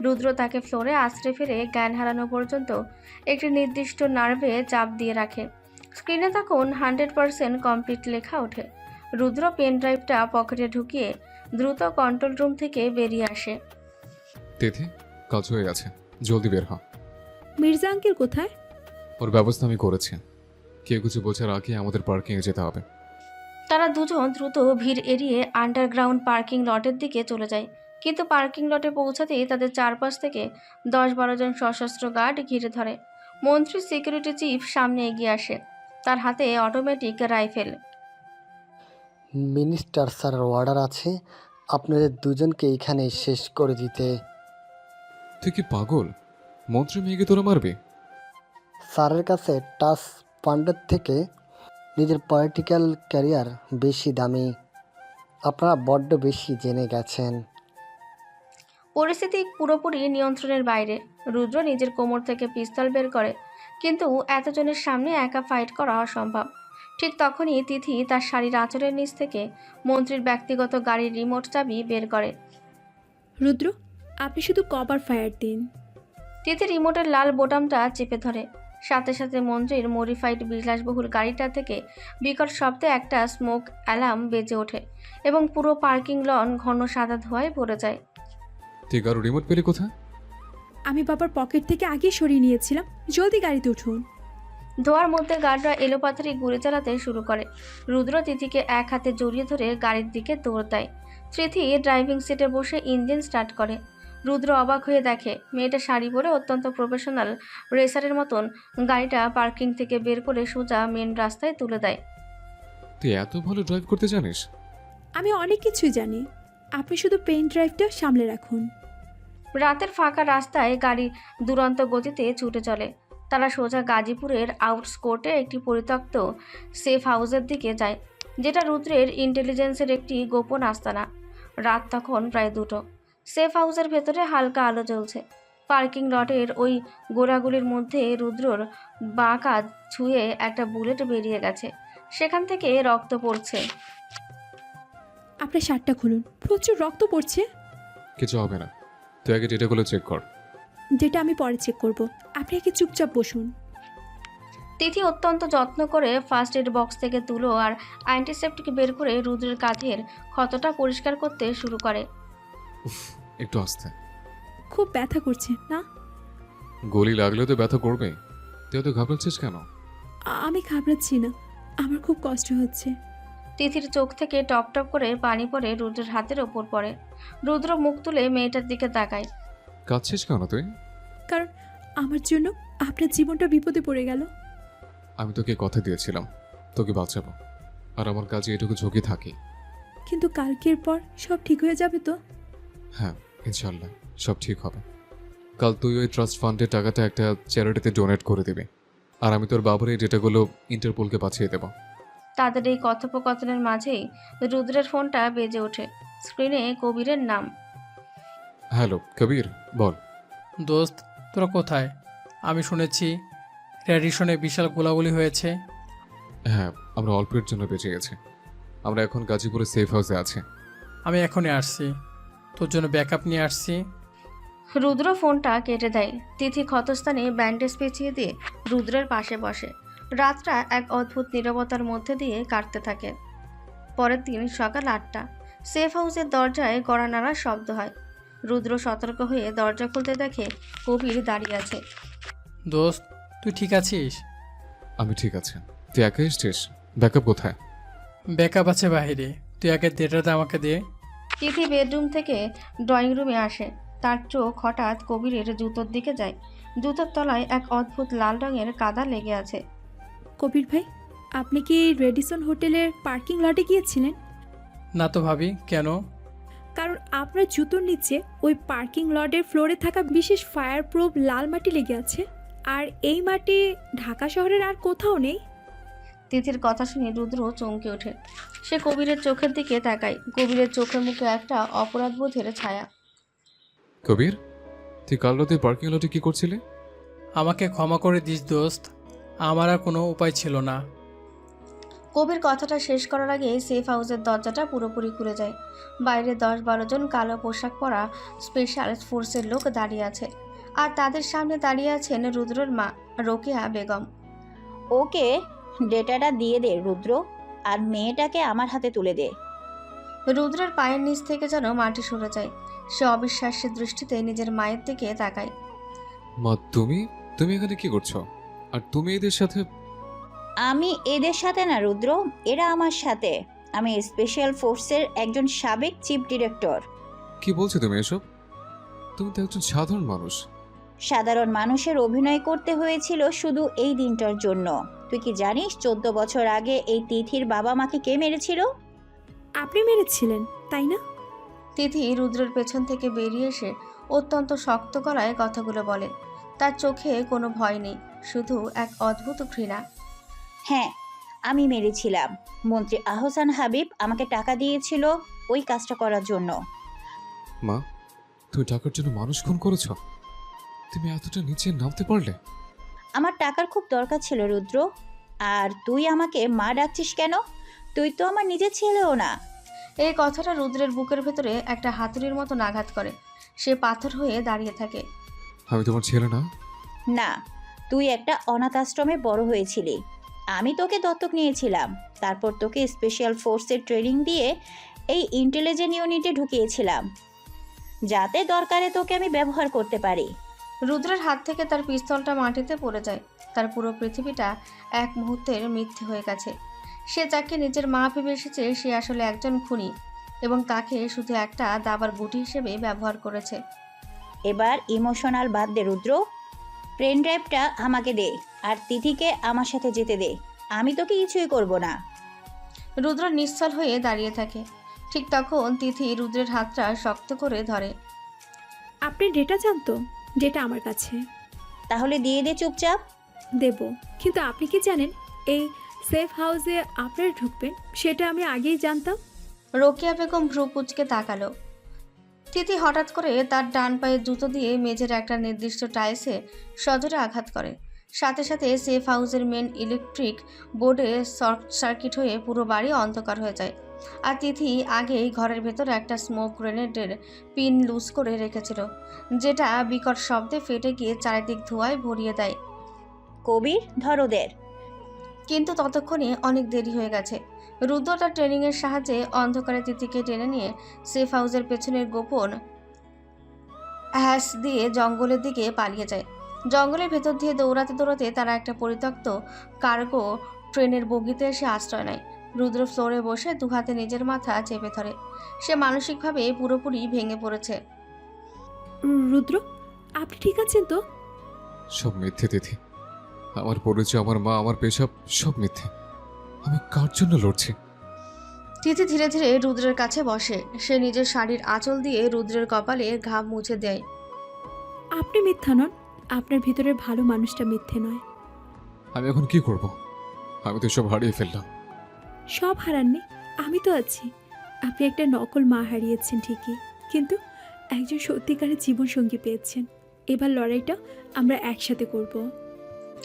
রুদ্র তাকে ফ্লোরে আছড়ে ফেলে জ্ঞান হারানো পর্যন্ত একটি নির্দিষ্ট নার্ভে চাপ দিয়ে রাখে। স্ক্রিনে তখন 100% কমপ্লিট লেখা ওঠে। রুদ্র পেন ড্রাইভটা পকেটে ঢুকিয়ে দ্রুত কন্ট্রোল রুম থেকে বেরিয়ে আসে। তিথি, কাজ হয়ে গেছে, জলদি বের হ। মির্জা আঙ্কেল কোথায়? ওর ব্যবস্থা আমি করেছি। কেউ কিছু বোঝার আগে আমাদের পার্কিংয়ে যেতে হবে। তারা দুজন দ্রুত ভিড় এড়িয়ে আন্ডারগ্রাউন্ড পার্কিং লটের দিকে চলে যায়। কিন্তু পার্কিং লটে পৌঁছাতেই তাদের চারপাশ থেকে 10-12 জন সশস্ত্র গার্ড ঘিরে ধরে। মন্ত্রী সিকিউরিটি চিফ সামনে এগিয়ে আসে, তার হাতে অটোমেটিক রাইফেল। মিনিস্টার স্যারের অর্ডার আছে আপনাদের দুজনকে এখানে শেষ করে দিতে। তুই কি পাগল? মন্ত্রী মেয়েকে তোরা মারবে? স্যারের কাছে টাচ ফান্ডের থেকে নিজের পলিটিক্যাল ক্যারিয়ার বেশি দামি। আপনারা বড্ড বেশি জেনে গেছেন। পরিস্থিতি পুরোপুরি নিয়ন্ত্রণের বাইরে। রুদ্র নিজের কোমর থেকে পিস্তল বের করে, কিন্তু এতজনের সামনে একা ফাইট করা অসম্ভব। ঠিক তখনই তিথি তার শাড়ির আঁচলের নিচ থেকে মন্ত্রীর ব্যক্তিগত গাড়ির রিমোট চাবি বের করে। রুদ্র, আপনি শুধু কভার ফায়ার দিন। তিথি রিমোটের লাল বোতামটা চেপে ধরে। সাথে সাথে মন্ত্রীর মডিফাইড বিলাসবহুল গাড়িটা থেকে বিকট শব্দে একটা স্মোক অ্যালার্ম বেজে ওঠে এবং পুরো পার্কিং লন ঘন সাদা ধোঁয়ায় ভরে যায়। তুই কারো রিমোট পেলি কোথায়? আমি বাবার পকেট থেকে আগে সরিয়ে নিয়েছিলাম। জলদি গাড়িতে উঠুন। ধোয়ার মধ্যে গার্ডরা এলোপাথারি গুলি চালাতে শুরু করে। রুদ্র তিথিকে এক হাতে জড়িয়ে ধরে গাড়ির দিকে দৌড় দেয়। তিথি ড্রাইভিং সিটে বসে ইঞ্জিন স্টার্ট করে। রুদ্র অবাক হয়ে দেখে মেয়েটা শাড়ি পরে অত্যন্ত প্রফেশনাল রেসারের মতন গাড়িটা পার্কিং থেকে বের করে সোজা মেন রাস্তায় তুলে দেয়। তুই এত ভালো ড্রাইভ করতে জানিস? আমি অনেক কিছুই জানি। আপনি শুধু পেন ড্রাইভটা সামলে রাখুন। রাতের ফাঁকা রাস্তায় গাড়ি দুরন্ত গতিতে ছুটে চলে। তারা সোজা গাজীপুরের আউটস্কোর্টে একটি পরিত্যক্ত সেফ হাউসের দিকে যায়, যেটা রুদ্রের ইন্টেলিজেন্সের একটি গোপন আস্তানা। রাত তখন প্রায় 2টো। সেফ হাউসের ভেতরে হালকা আলো জ্বলছে। পার্কিং লটের ওই গোড়াগুলির মধ্যে রুদ্রর বাঁ কাঁধ ছুঁয়ে একটা বুলেট বেরিয়ে গেছে। সেখান থেকে রক্ত পড়ছে। আপনার শার্টটা খুলুন, প্রচুর রক্ত পড়ছে। কিছু হবে না, তুই আগে ডেটাগুলো চেক কর। যেটা আমি পরে চেক করব। আপনি আগে চুপচাপ বসুন। তিথি অত্যন্ত যত্ন করে ফার্স্ট এড বক্স থেকে তুলো আর অ্যান্টিসেপ্টিক বের করে রুদ্রের কাঁধের ক্ষতটা পরিষ্কার করতে শুরু করে। উফ, একটু আস্তে। খুব ব্যথা করছে না? গলি লাগলেও তো ব্যথা করবে। তুই এত ঘাবড়াচ্ছিস কেন? আমি ঘাবড়াচ্ছি না, আমার খুব কষ্ট হচ্ছে। তিথির চোখ থেকে টপ টপ করে পানি পড়ে রুদ্রের হাতের ওপর পড়ে। রুদ্র মুখ তুলে মেয়েটার দিকে তাকায়। কাঁদছিস কেন তুই? কারণ আমার জন্য আপনার জীবনটা বিপদে পড়ে গেল। আমি তোকে কথা দিয়েছিলাম তোকে বাঁচাবো, আর আমার কাজে এটুকু ঝুঁকি থাকি। কিন্তু কালকের পর সব ঠিক হয়ে যাবে তো? হ্যাঁ, ইনশাল্লাহ সব ঠিক হবে। কাল তুই ওই ট্রাস্ট ফান্ডের টাকাটা একটা চ্যারিটিতে ডোনেট করে দিবি। আর আমি তোর বাবার এই ডেটাগুলো ইন্টারপোলকে পাঠিয়ে দেব। তাদের এই কথোপকথনের মাঝেই রুদ্রের ফোনটা বেজে ওঠে। স্ক্রিনে কবিরের নাম। হ্যালো কবির, বল। দোস্ত, তোরা কোথায়? আমি শুনেছি রেডিশনে বিশাল গোলাগুলি হয়েছে। হ্যাঁ, আমরা অল্পের জন্য বেঁচে গেছি। আমরা এখন গাজীপুরে সেফ হাউসে আছি। আমি এখনই আসছি, তোর জন্য ব্যাকআপ নিয়ে আসছি। রুদ্র ফোনটা কেটে দেয়। তিথি ক্ষতস্থানে ব্যান্ডেজ পেঁচিয়ে দিয়ে রুদ্রের পাশে বসে। রাতটা এক অদ্ভুত নীরবতার মধ্যে দিয়ে কাটতে থাকে। পরের দিন সকাল 8টা। সেফ হাউসের দরজায় গড়া নাড়ার শব্দ হয়। রুদ্র সতর্ক হয়ে দরজা খুলতে দেখে কবির দাঁড়িয়ে আছে। দোস্ত, তুই ঠিক আছিস? আমি ঠিক আছে। তুই একা এসছিস? ব্যাকআপ কোথায়? ব্যাকআপ আছে বাইরে, তুই আগে ডেটাটা আমাকে দে। তিথি বেডরুম থেকে ড্রয়িং রুমে আসে। তার চোখ হঠাৎ কবিরের জুতোর দিকে যায়। জুতোর তলায় এক অদ্ভুত লাল রঙের কাদা লেগে আছে। কবির ভাই, আপনি কি রেডিসন হোটেলের পার্কিং লটে গিয়েছিলেন? না তো ভাবি, কেন? কারণ আপনার জুতোর নিচে ওই পার্কিং লটের ফ্লোরে থাকা বিশেষ ফায়ার প্রুফ লাল মাটি লেগে আছে। আর এই মাটি ঢাকা শহরের আর কোথাও নেই। তিথির কথা শুনে রুদ্র চমকে ওঠে। সে কবিরের চোখের দিকে তাকায়। কবিরের চোখে মুখে একটা অপরাধবোধের ছায়া। কবির, তুই কাল রাতে পার্কিং লটে কি করছিলি? আমাকে ক্ষমা করে দিস দোস্ত, আমার আর কোনো উপায় ছিল না। কবির কথাটা শেষ করার আগে সেফ হাউসের দরজাটা পুরোপুরি খুলে যায়। বাইরে 10-12 জন কালো পোশাক পরা স্পেশাল ফোর্সের লোক দাঁড়িয়ে আছে। আর তাদের সামনে দাঁড়িয়ে আছেন রুদ্রর মা রোকেয়া বেগম। ওকে ডেটাটা দিয়ে দে রুদ্র, আর মেয়েটাকে আমার হাতে তুলে দে। রুদ্রের পায়ের নিচ থেকে যেন মাটি সরে যায়। সে অবিশ্বাসের দৃষ্টিতে নিজের মায়ের দিকে তাকায়। মা, তুমি এখানে কি করছো? আর তুমি এদের সাথে? আমি এদের সাথে না রুদ্র, এরা আমার সাথে। আমি স্পেশাল ফোর্সের একজন সাবেক চিফ ডিরেক্টর। কি বলছো তুমি এসব? তুমি তো একজন সাধারণ মানুষ। সাধারণ মানুষের অভিনয় করতে হয়েছিল শুধু এই দিনটার জন্য। তুই কি জানিস 14 বছর আগে এই তিথির বাবা মাকে কে মেরেছিল? আপনি মেরেছিলেন, তাই না? তিথি রুদ্রের পেছন থেকে বেরিয়ে এসে অত্যন্ত শক্ত গলায় কথাগুলো বলে। তার চোখে কোনো ভয় নেই, শুধু এক অদ্ভুত ঘৃণা। হ্যাঁ, আমি মেরেছিলাম। মন্ত্রী আহসান হাবিব আমাকে টাকা দিয়েছিল ওই কাজটা করার জন্য। মা, তুমি টাকার জন্য মানুষ খুন করেছো? তুমি এতটা নিচে নামতে পারলে? আমার টাকার খুব দরকার ছিল রুদ্র। আর তুই আমাকে মা ডাকছিস কেন? তুই তো আমার নিজের ছেলেও না। এই কথাটা রুদ্রের বুকের ভেতরে একটা হাতুড়ির মতো আঘাত করে। সে পাথর হয়ে দাঁড়িয়ে থাকে। আমি তোমার ছেলে না? না, তুই একটা অনাথ আশ্রমে বড় হয়েছিলি। আমি তোকে দত্তক নিয়েছিলাম। তারপর তোকে স্পেশাল ফোর্সের ট্রেনিং দিয়ে এই ইন্টেলিজেন্ট ইউনিটে ঢুকিয়েছিলাম, যাতে দরকারে তোকে আমি ব্যবহার করতে পারি। রুদ্রের হাত থেকে তার পিস্তলটা মাটিতে পড়ে যায়। তার পুরো পৃথিবীটা এক মুহূর্তের মিথ্যে হয়ে গেছে। সে যাকে নিজের মা ভেবে এসেছে সে আসলে একজন খুনি, এবং তাকে শুধু একটা দাবার গুটি হিসেবে ব্যবহার করেছে। এবার ইমোশনাল বাদ দে রুদ্র, পেন ড্রাইভটা আমাকে দে, আর তিথিকে আমার সাথে যেতে দে। আমি তোকে কিছুই করব না। রুদ্র নিশ্চল হয়ে দাঁড়িয়ে থাকে। ঠিক তখন তিথি রুদ্রের হাতটা শক্ত করে ধরে। আপনি ডেটা জানতো? ডেটা আমার কাছে। তাহলে দিয়ে দে চুপচাপ। দেব, কিন্তু আপনি কি জানেন এই সেফ হাউসে আপনারা ঢুকবেন সেটা আমি আগেই জানতাম। রোকেয়া বেগম ভ্রু কুঁচকে তাকালো। তিথি হঠাৎ করে তার ডান পায়ের জুতো দিয়ে মেঝের একটা নির্দিষ্ট টাইলসে সজোরে আঘাত করে। সাথে সাথে সেফ হাউসের মেন ইলেকট্রিক বোর্ডে শর্ট সার্কিট হয়ে পুরো বাড়ি অন্ধকার হয়ে যায়। আর তিথি আগেই ঘরের ভেতর একটা স্মোক গ্রেনেডের পিন লুজ করে রেখেছিল, যেটা বিকট শব্দে ফেটে গিয়ে চারিদিক ধোঁয়ায় ভরিয়ে দেয়। কবির, ধর ওদের। কিন্তু ততক্ষণে অনেক দেরি হয়ে গেছে। রুদ্র তার ট্রেনিংয়ের সাহায্যে অন্ধকারে তিথিকে টেনে নিয়ে সেফ হাউসের পেছনের গোপন হ্যাস দিয়ে জঙ্গলের দিকে পালিয়ে যায়। জঙ্গলের ভেতর দিয়ে দৌড়াতে দৌড়াতে তারা একটা পরিত্যক্ত কার্গো ট্রেনের বগিতে এসে আশ্রয় নেয়। রুদ্র ফ্লোরে বসে দুহাতে নিজের মাথা চেপে ধরে। সে মানসিকভাবে পুরোপুরি ভেঙে পড়েছে। রুদ্র, আপনি ঠিক আছেন তো? সব মিথ্যে তিথি। আমার পরিচয়, আমার মা, আমার পেশাব সব মিথ্যে। আমি কার জন্য লড়ছি? তিথি ধীরে ধীরে রুদ্রের কাছে বসে। সে নিজের শাড়ির আঁচল দিয়ে রুদ্রের কপালে ঘাম মুছে দেয়। আপনি মিথ্যা নন, আপনার ভিতরের ভালো মানুষটা মিথ্যে নয়। আমি এখন কি করব? আমি তো সব হারিয়ে ফেললাম। সব হারাননি, আমি তো আছি। আপনি একটা নকল মা হারিয়েছেন ঠিকই, কিন্তু একজন সত্যিকারের জীবনসঙ্গী পেয়েছেন। এবার লড়াইটা আমরা একসাথে করব।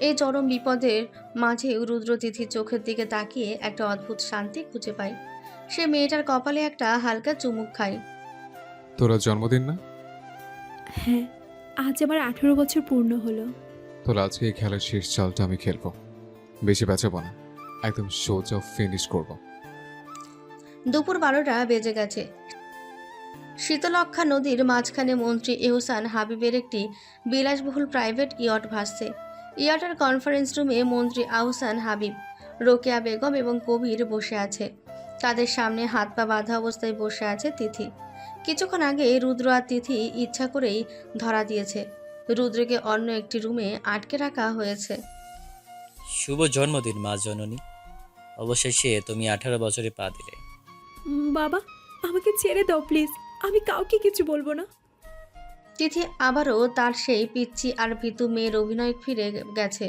এই চরম বিপদের মাঝে রুদ্র তিথির চোখের দিকে তাকিয়ে একটা অদ্ভুত শান্তি খুঁজে পায়। সে মেয়েটার কপালে একটা হালকা চুমুক খায়। তোরা জন্মদিন না? হ্যাঁ, আজ আমার 18 বছর পূর্ণ হলো। তোরা আজকে এই খেলার শেষ চালটা আমি খেলবো। বেশি বেচাবো না, একদম সোজা ফিনিশ করব। দুপুর 12টা বেজে গেছে। শীতলক্ষা নদীর মাঝখানে মন্ত্রী এহসান হাবিবের একটি বিলাসবহুল প্রাইভেট ইয়ট ভাসছে। ইয়টের কনফারেন্স রুমে মন্ত্রী আহসান হাবিব, রোকেয়া বেগম এবং কবির বসে আছে। তাদের সামনে হাত পা বাঁধা অবস্থায় বসে আছে তিথি। কিছুক্ষণ আগে রুদ্র আর তিথি ইচ্ছা করেই ধরা দিয়েছে। রুদ্রকে অন্য একটি রুমে আটকে রাখা হয়েছে। শুভ জন্মদিন মা জননী। অবশেষে তুমি 18 বছরে পা দিলে। বাবা, আমাকে ছেড়ে দাও প্লিজ, আমি কাউকে কিছু বলবো না। তিথি আবারও তার সেই পিচ্চি আর ভীতু মেয়ের অভিনয় ফিরে গেছে।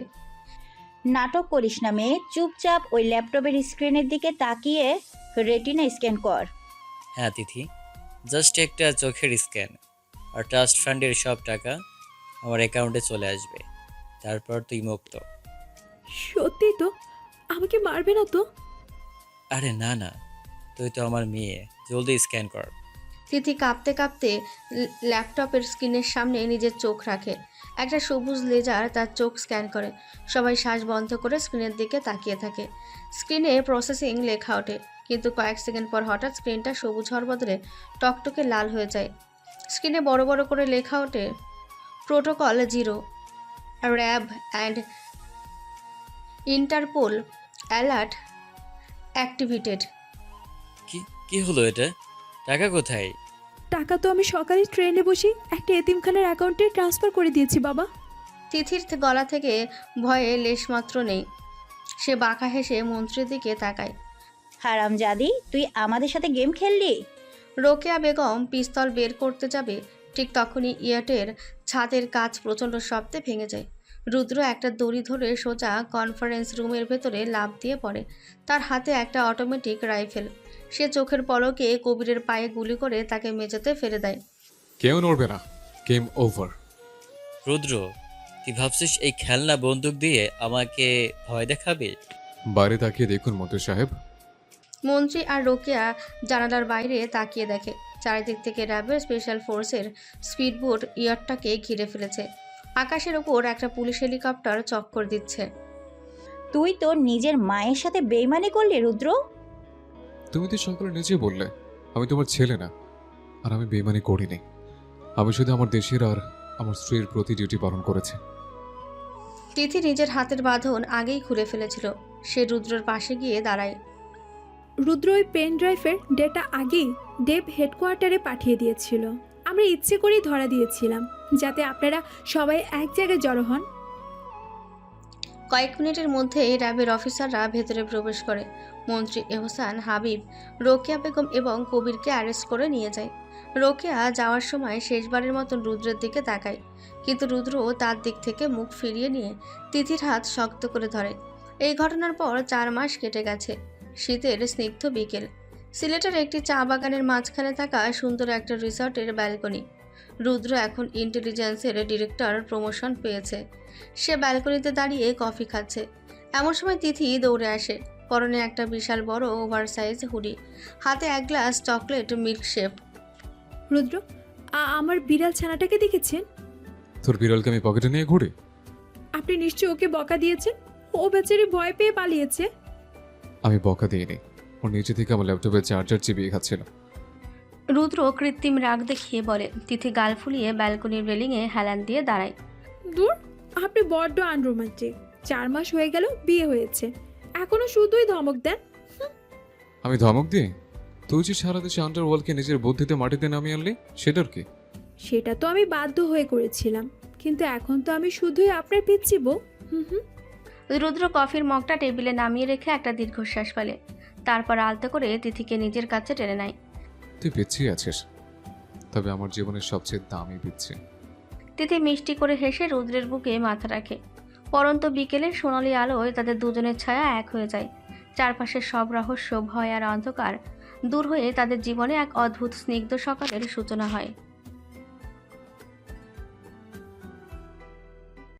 নাটক করিস না মেয়ে, চুপচাপ ওই ল্যাপটপের স্ক্রিনের দিকে তাকিয়ে রেটিনা স্ক্যান কর। হ্যাঁ তিথি, জাস্ট একটা চোখের স্ক্যান, আর ট্রাস্ট ফান্ডের সব টাকা আমার অ্যাকাউন্টে চলে আসবে। তারপর তুই মুক্ত। সত্যি তো? আমাকে মারবে না তো? আরে না না, তুই তো আমার মেয়ে, জলদি স্ক্যান কর। তিথি কাঁপতে কাঁপতে ল্যাপটপের স্ক্রিনের সামনে নিজের চোখ রাখে। একটা সবুজ লেজার তার চোখ স্ক্যান করে। সবাই শ্বাস বন্ধ করে স্ক্রিনের দিকে তাকিয়ে থাকে। স্ক্রিনে প্রসেসিং লেখা ওঠে, কিন্তু কয়েক সেকেন্ড পর হঠাৎ স্ক্রিনটা সবুজ হওয়ার বদলে টকটকে লাল হয়ে যায়। স্ক্রিনে বড় বড় করে লেখা ওঠে protocol 0, RAB and Interpol alert activated. কি হলো এটা? টাকা কোথায়? টাকা তো আমি সকালে ট্রেনে বসে একটা এতিমখানার অ্যাকাউন্টে ট্রান্সফার করে দিয়েছি বাবা। তিথির গলা থেকে ভয়ে লেশমাত্র নেই। সে বাঁকা হেসে মন্ত্রীর দিকে তাকায়। হারামজাদি, তুই আমাদের সাথে গেম খেললি? রোকেয়া বেগম পিস্তল বের করতে যাবে, ঠিক তখনই ইয়টের ছাদের কাঁচ প্রচণ্ড শব্দে ভেঙে যায়। রুদ্র একটা দড়ি ধরে সোজা কনফারেন্স রুমের ভেতরে লাফ দিয়ে পড়ে। তার হাতে একটা অটোমেটিক রাইফেল। সে চোখের পলকে কবিরের পায়ে গুলি করে তাকে মেঝেতে ফেলে দেয়। কেউ নড়বে না, গেম ওভার। রুদ্র, তুই ভাবছিস এই খেলনা বন্দুক দিয়ে আমাকে ভয় দেখাবে? বাইরে তাকিয়ে দেখুন মন্ত্রী সাহেব। মন্ত্রী আর রোকেয়া জানালার বাইরে তাকিয়ে দেখে চারিদিক থেকে র্যাবের স্পেশাল ফোর্সের স্পিডবোট ইয়টটাকে ঘিরে ফেলেছে। আকাশের ওপর একটা পুলিশ হেলিকপ্টার চক্কর দিচ্ছে। তুই তোর নিজের মায়ের সাথে বেইমানি করলি রুদ্র? তুমি তো সকালে নিজে বললে আমি তোমার ছেলে না, আর আমি বেইমানি করিনি। আমি শুধু আমার দেশের আর আমার স্ত্রীর প্রতি ডিউটি পালন করেছি। তিথি নিজের হাতের বাঁধন আগেই খুলে ফেলেছিল। সে রুদ্রর পাশে গিয়ে দাঁড়ায়। রুদ্র ওই পেন ড্রাইভের ডেটা আগেই ডেভ হেডকোয়ার্টারে পাঠিয়ে দিয়েছিল। আমরা ইচ্ছে করেই ধরা দিয়েছিলাম যাতে আপনারা সবাই এক জায়গায় জড়ো হন। কয়েক মিনিটের মধ্যেই র্যাবের অফিসাররা ভেতরে প্রবেশ করে। মন্ত্রী এহসান হাবিব, রোকেয়া বেগম এবং কবিরকে অ্যারেস্ট করে নিয়ে যায়। রোকেয়া যাওয়ার সময় শেষবারের মতন রুদ্রের দিকে তাকায়, কিন্তু রুদ্র তার দিক থেকে মুখ ফিরিয়ে নিয়ে তিথির হাত শক্ত করে ধরে। এই ঘটনার পর 4 মাস কেটে গেছে। শীতের স্নিগ্ধ বিকেল। সিলেটের একটি চা বাগানের মাঝখানে থাকা সুন্দর একটা রিসর্টের ব্যালকনি। রুদ্র এখন ইন্টেলিজেন্সের ডিরেক্টর প্রমোশন পেয়েছে। সে ব্যালকনিতে দাঁড়িয়ে কফি খাচ্ছে। এমন সময় তিথি দৌড়ে আসে। পরনে একটা বিশাল বড় ওভারসাইজ হুডি, হাতে 1 গ্লাস চকলেট মিল্কশেক। রুদ্র, আমার বিড়াল ছানাটাকে দেখেছেন? তোর বিড়ালকে আমি পকেটে নিয়ে ঘুরি? আপনি নিশ্চয়ই ওকে বকা দিয়েছেন। ও বেচারি ভয় পেয়ে পালিয়েছে। আমি বকা দিইনি, ওর নিচে থেকে আমার ল্যাপটপের চার্জার চিবিয়ে খাচ্ছিল। রুদ্র কৃত্রিম রাগ দেখিয়ে বলে। তিথি গাল ফুলিয়ে ব্যালকনির রেলিংয়ে হেলান দিয়ে দাঁড়ায়। দূর, আপনি বড্ড আনরোমান্টিক। 4 মাস হয়ে গেল বিয়ে হয়েছে, এখনো শুধুই ধমক দেন। আমি ধমক দিই? তুই যে সারা দেশে আন্ডারওয়ার্ল্ডকে নিজের বুদ্ধিতে মাটিতে নামিয়ে আনলি, সেটার কি? সেটা তো আমি বাধ্য হয়ে করেছিলাম, কিন্তু এখন তো আমি শুধুই আপনার পিচ্ছি বউ। রুদ্র কফির মগটা টেবিলে নামিয়ে রেখে একটা দীর্ঘশ্বাস ফেলে। তারপর আলতো করে তিথিকে নিজের কাছে টেনে নেয়। তুই পিচ্ছিই আছিস, তবে আমার জীবনের সবচেয়ে দামি পিচ্ছি। তিথি মিষ্টি করে হেসে রুদ্রের বুকে মাথা রাখে। পরন্ত বিকেলের সোনালি আলোয় তাদের দুজনের ছায়া এক হয়ে যায়। চারপাশের সব রহস্য, ভয় আর অন্ধকার দূর হয়ে তাদের জীবনে এক অদ্ভুত স্নিগ্ধ সকালের সূচনা হয়।